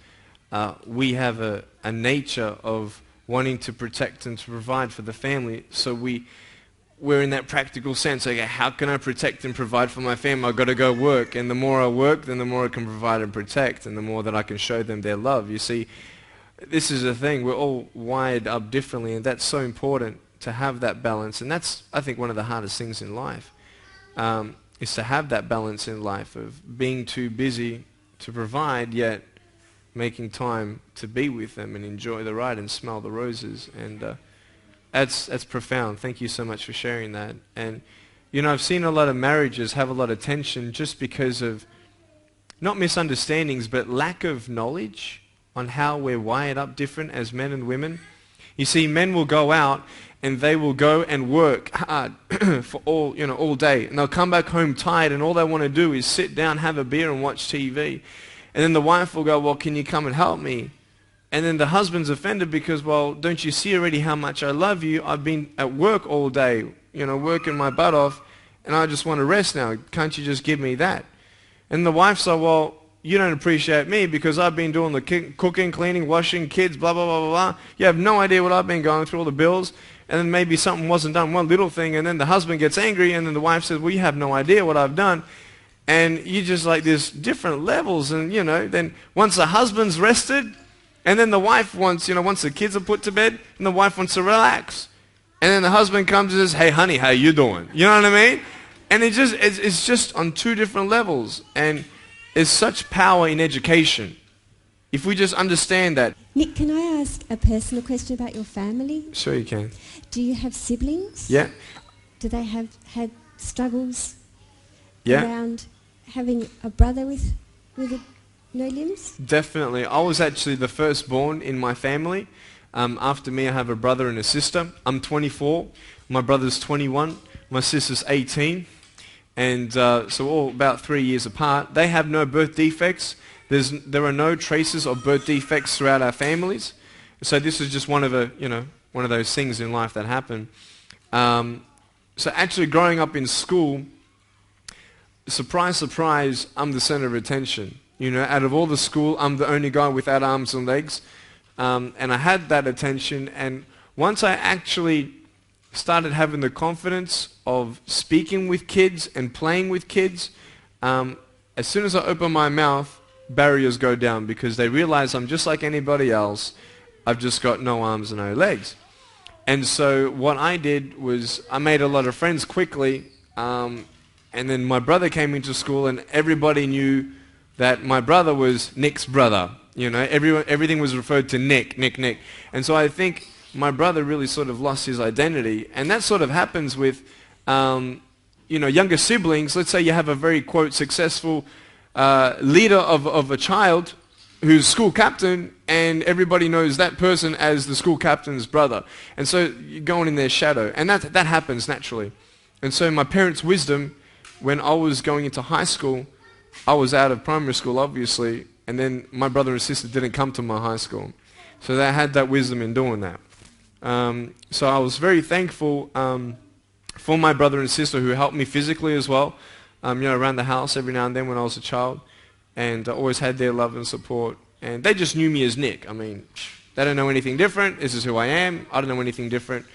we have a nature of wanting to protect and to provide for the family. So we're in that practical sense. Okay, how can I protect and provide for my family? I've got to go work. And the more I work, then the more I can provide and protect, and the more that I can show them their love. You see, this is the thing. We're all wired up differently, and that's so important to have that balance. And that's, I think, one of the hardest things in life, is to have that balance in life of being too busy to provide, yet making time to be with them and enjoy the ride and smell the roses. And that's profound. Thank you so much for sharing that. And, you know, I've seen a lot of marriages have a lot of tension just because of not misunderstandings, but lack of knowledge on how we're wired up different as men and women. You see, men will go out and they will go and work hard for all day. And they'll come back home tired, and all they want to do is sit down, have a beer and watch TV. And then the wife will go, well, can you come and help me? And then the husband's offended because, well, don't you see already how much I love you? I've been at work all day, working my butt off, and I just want to rest now. Can't you just give me that? And the wife's like, well, you don't appreciate me because I've been doing the cooking, cleaning, washing, kids, blah, blah, blah, blah, blah. You have no idea what I've been going through, all the bills. And then maybe something wasn't done, one little thing, and then the husband gets angry, and then the wife says, well, you have no idea what I've done. And you just like there's different levels. And, then once the husband's rested, and then the wife wants, once the kids are put to bed, and the wife wants to relax. And then the husband comes and says, hey, honey, how you doing? You know what I mean? And it's just on two different levels. And there's such power in education. If we just understand that. Nick, can I ask a personal question about your family? Sure you can. Do you have siblings? Yeah. Do they have had struggles around having a brother with no limbs? Definitely. I was actually the firstborn in my family. After me, I have a brother and a sister. I'm 24. My brother's 21. My sister's 18. And so we're all about 3 years apart. They have no birth defects. There are no traces of birth defects throughout our families. So this is just one of those things in life that happen. So actually growing up in school, surprise, surprise, I'm the center of attention. Out of all the school, I'm the only guy without arms and legs. And I had that attention. And once I actually started having the confidence of speaking with kids and playing with kids, as soon as I open my mouth, barriers go down because they realize I'm just like anybody else. I've just got no arms and no legs. And so what I did was I made a lot of friends quickly. And then my brother came into school, and everybody knew that my brother was Nick's brother. Everything was referred to Nick. And so I think my brother really sort of lost his identity. And that sort of happens with, younger siblings. Let's say you have a very, quote, successful leader of a child who's school captain, and everybody knows that person as the school captain's brother. And so you're going in their shadow. And that happens naturally. And so my parents' wisdom, when I was going into high school, I was out of primary school, obviously, and then my brother and sister didn't come to my high school. So they had that wisdom in doing that. So I was very thankful for my brother and sister who helped me physically as well, around the house every now and then when I was a child. And I always had their love and support. And they just knew me as Nick. I mean, they don't know anything different. This is who I am. I don't know anything different.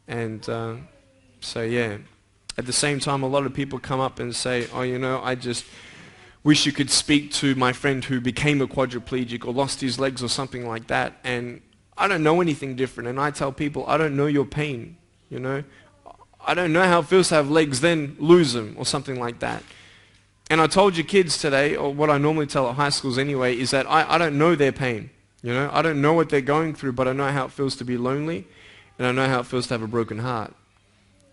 And so, yeah. At the same time, a lot of people come up and say, oh, I just wish you could speak to my friend who became a quadriplegic or lost his legs or something like that. And I don't know anything different. And I tell people, I don't know your pain, I don't know how it feels to have legs, then lose them or something like that. And I told your kids today, or what I normally tell at high schools anyway, is that I don't know their pain. I don't know what they're going through, but I know how it feels to be lonely, and I know how it feels to have a broken heart.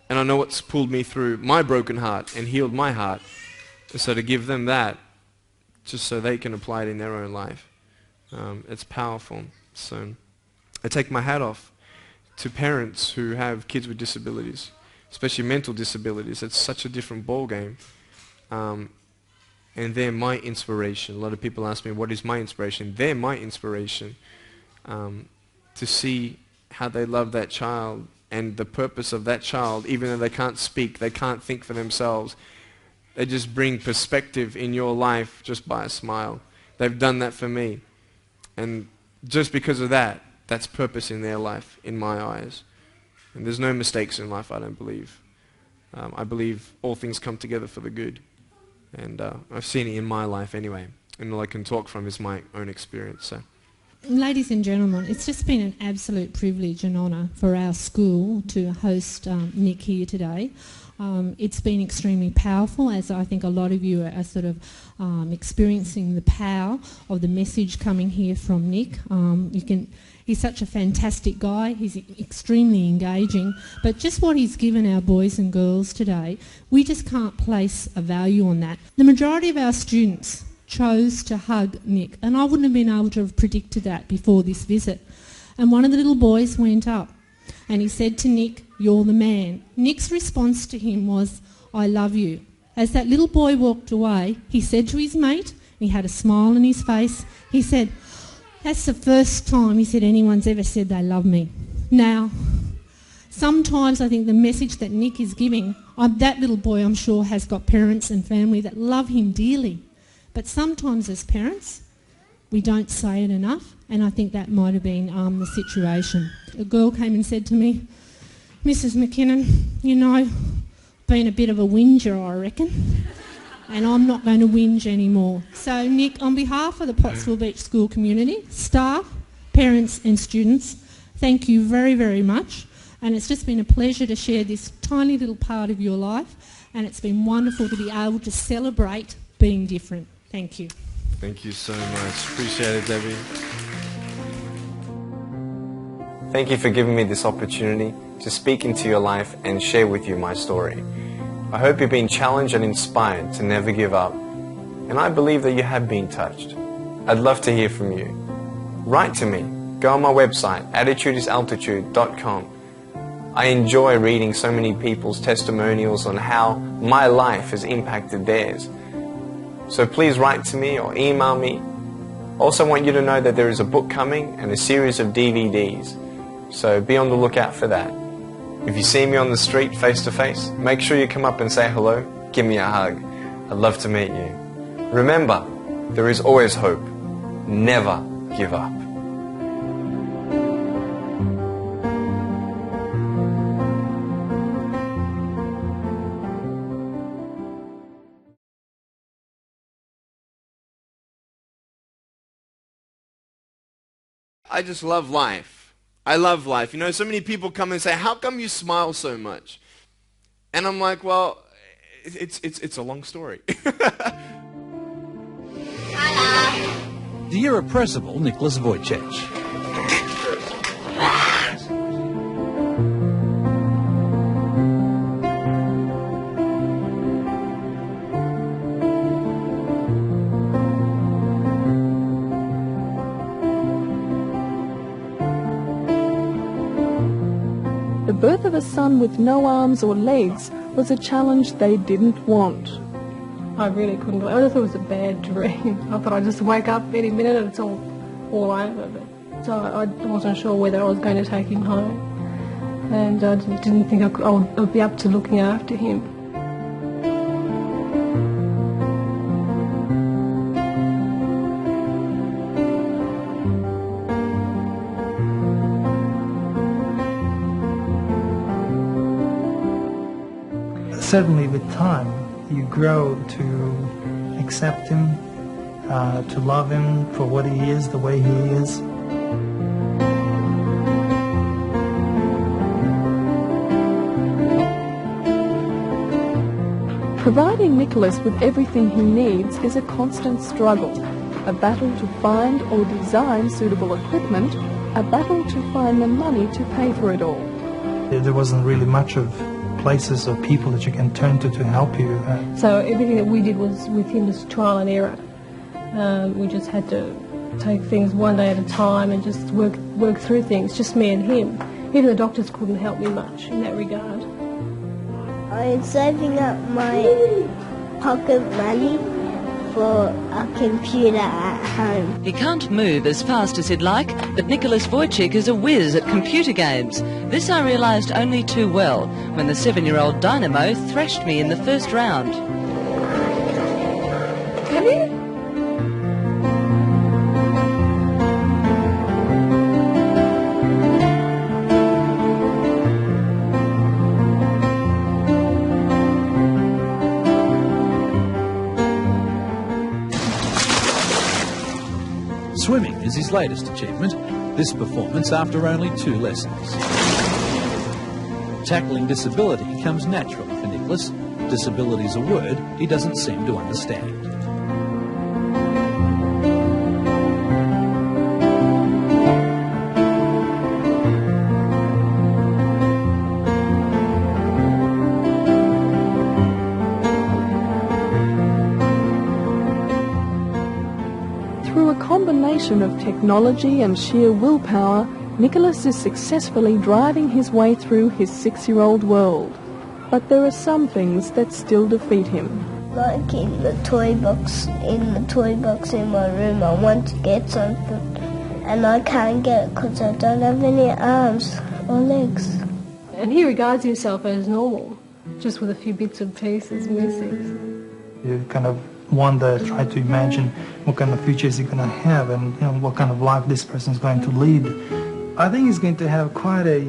And I know what's pulled me through my broken heart and healed my heart. So to give them that, just so they can apply it in their own life, it's powerful. So I take my hat off to parents who have kids with disabilities, especially mental disabilities. It's such a different ball game. And they're my inspiration. A lot of people ask me, what is my inspiration? They're my inspiration. To see how they love that child and the purpose of that child, even though they can't speak, they can't think for themselves. They just bring perspective in your life just by a smile. They've done that for me. And just because of that, that's purpose in their life, in my eyes. And there's no mistakes in life, I don't believe. I believe all things come together for the good. And I've seen it in my life anyway. And all I can talk from is my own experience. So. Ladies and gentlemen, it's just been an absolute privilege and honour for our school to host Nik here today. It's been extremely powerful, as I think a lot of you are sort of experiencing the power of the message coming here from Nik. He's such a fantastic guy. He's extremely engaging. But just what he's given our boys and girls today, we just can't place a value on that. The majority of our students chose to hug Nik, and I wouldn't have been able to have predicted that before this visit. And one of the little boys went up and he said to Nik, "You're the man." Nik's response to him was, "I love you." As that little boy walked away, he said to his mate, and he had a smile on his face, he said, "That's the first time," he said, "anyone's ever said they love me." Now, sometimes I think the message that Nik is giving, that little boy I'm sure has got parents and family that love him dearly. But sometimes as parents, we don't say it enough, and I think that might have been the situation. A girl came and said to me, "Mrs. McKinnon, you know, been a bit of a whinger, I reckon, and I'm not going to whinge anymore." So Nik, on behalf of the Pottsville Beach School community, staff, parents and students, thank you very, very much. And it's just been a pleasure to share this tiny little part of your life, and it's been wonderful to be able to celebrate being different. Thank you. Thank you so much. Appreciate it, Debbie. Thank you for giving me this opportunity to speak into your life and share with you my story. I hope you've been challenged and inspired to never give up, and I believe that you have been touched. I'd love to hear from you. Write to me. Go on my website, attitudesaltitude.com. I enjoy reading so many people's testimonials on how my life has impacted theirs. So please write to me or email me. Also want you to know that there is a book coming and a series of DVDs. So be on the lookout for that. If you see me on the street face to face, make sure you come up and say hello, give me a hug. I'd love to meet you. Remember, there is always hope. Never give up. I just love life. I love life. You know, so many people come and say, "How come you smile so much?" And I'm like, well, it's a long story. The irrepressible Nik Vujčich. The birth of a son with no arms or legs was a challenge they didn't want. I really couldn't believe it. I just thought it was a bad dream. I thought I'd just wake up any minute and it's all over. So I wasn't sure whether I was going to take him home. And I didn't think I would be up to looking after him. Certainly with time, you grow to accept him, to love him for what he is, the way he is. Providing Nicholas with everything he needs is a constant struggle, a battle to find or design suitable equipment, a battle to find the money to pay for it all. There wasn't really much of places or people that you can turn to help you. So everything that we did was with him was trial and error. We just had to take things one day at a time and just work through things, just me and him. Even the doctors couldn't help me much in that regard. I'm saving up my pocket money for a computer at home. He can't move as fast as he'd like, but Nicholas Wojcik is a whiz at computer games. This I realised only too well when the 7-year-old Dynamo thrashed me in the first round. Have you? Swimming is his latest achievement, this performance after only 2 lessons. Tackling disability comes naturally for Nicholas. Disability is a word he doesn't seem to understand. Of technology and sheer willpower, Nicholas is successfully driving his way through his 6-year-old world. But there are some things that still defeat him. Like in the toy box in my room, I want to get something and I can't get it because I don't have any arms or legs. And he regards himself as normal, just with a few bits and pieces missing. You kind of wonder, try to imagine what kind of future is he going to have and what kind of life this person is going to lead. I think he's going to have quite a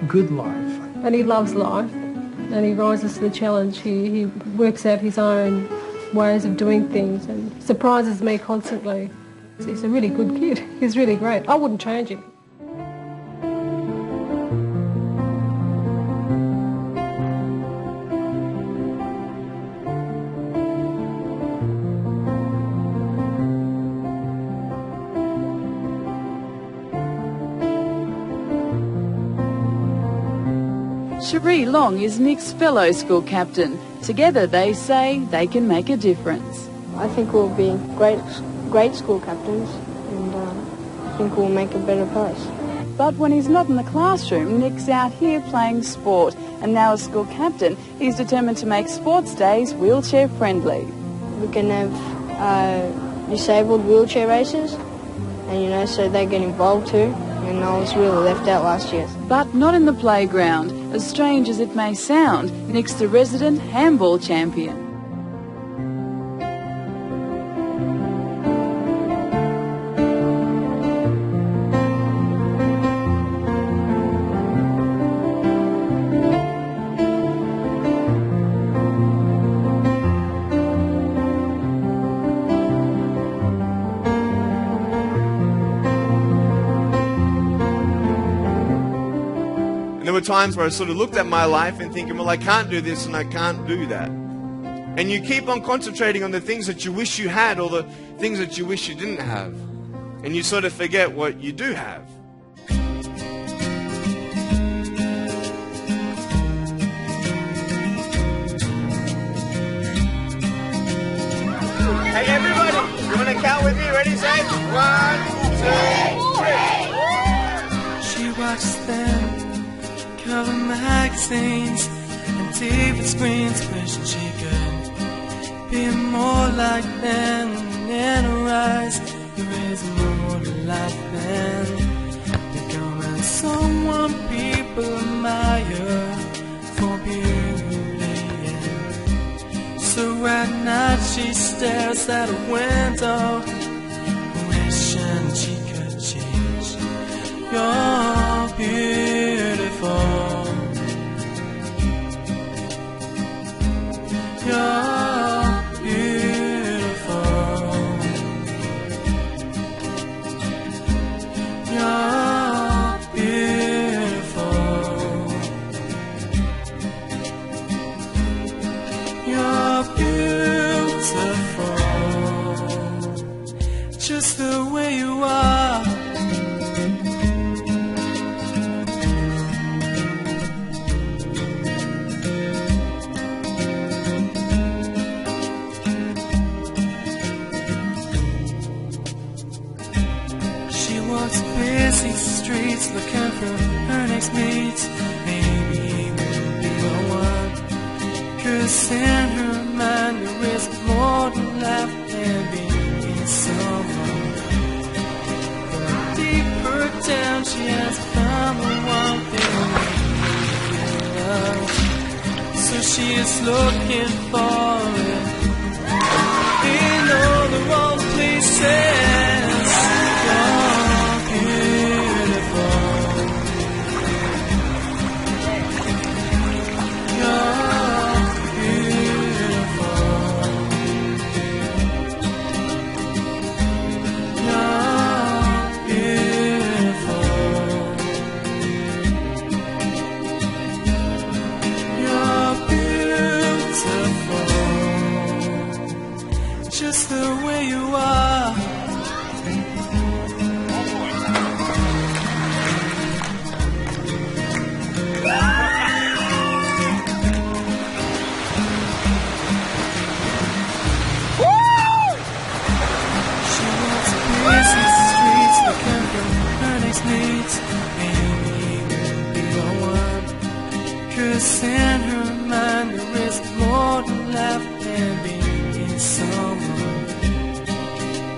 good life. And he loves life and he rises to the challenge. He works out his own ways of doing things and surprises me constantly. He's a really good kid. He's really great. I wouldn't change him. Cherie Long is Nick's fellow school captain. Together they say they can make a difference. I think we'll be great school captains and I think we'll make a better place. But when he's not in the classroom, Nick's out here playing sport. And now as school captain, he's determined to make sports days wheelchair friendly. We can have disabled wheelchair races and so they get involved too. And I was really left out last year. But not in the playground. As strange as it may sound, Nick's the resident handball champion. There were times where I sort of looked at my life and thinking, well, I can't do this and I can't do that. And you keep on concentrating on the things that you wish you had or the things that you wish you didn't have. And you sort of forget what you do have. Hey, everybody, you want to count with me? Ready, say? 1, 2, 3. She watched them cover magazines and TV screens, wishing she could be more like them. In her eyes, there is more to life than becoming someone people admire for beauty. So at night she stares out a window, wishing she could change. You're beautiful. You're beautiful. You're beautiful. You're beautiful. Just the way you are. walks busy streets looking for her next mate. Maybe he will be the one. 'Cause in her mind there is more to life than being someone. But deeper down she has found the one thing we love. So she is looking for it in all the wrong places. You're beautiful. You're beautiful. You're beautiful. Just the way you are. She walks busy streets looking for her next needs. Maybe he will be the one. 'Cause in her mind there is more to life than being someone.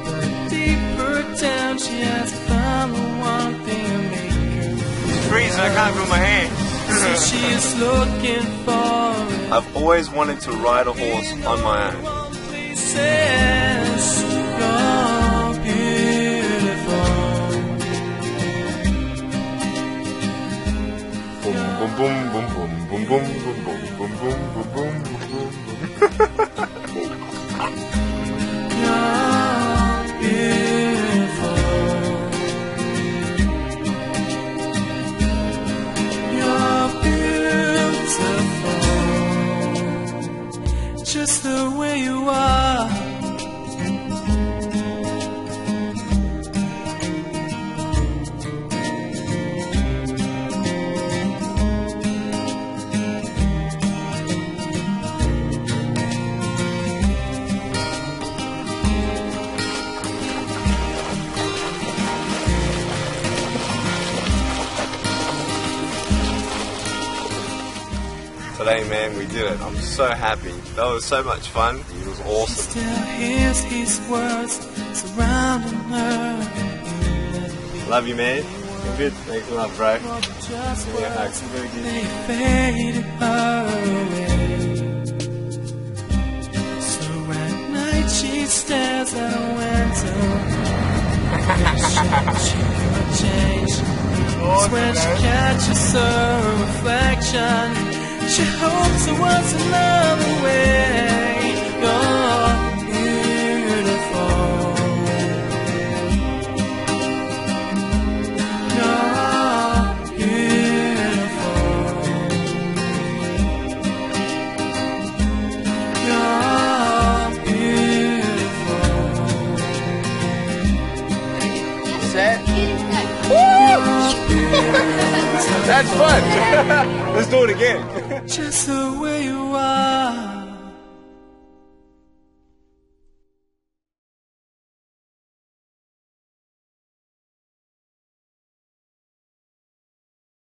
But deeper down she has found the one thing to make her. It's freezing, I can't feel my hands. So she is looking for it. I've always wanted to ride a horse on my own. Says you're beautiful. Boom, boom, boom, boom, boom, boom, boom, boom, boom, boom, boom, boom, boom, You're beautiful. You're beautiful. Just the way you are. Today, man, we did it. I'm so happy. That was so much fun. It was awesome. Still hears his words surrounding her. Love you, man. You're good. Thanks a lot, bro. Just Yeah, hugs. they faded away. So at night she stares at a window. Wishing she could change. When she catches her reflection, she hopes there was another way. You're beautiful. You're beautiful. You're beautiful. Set. That's fun. Let's do it again. Just the way you are.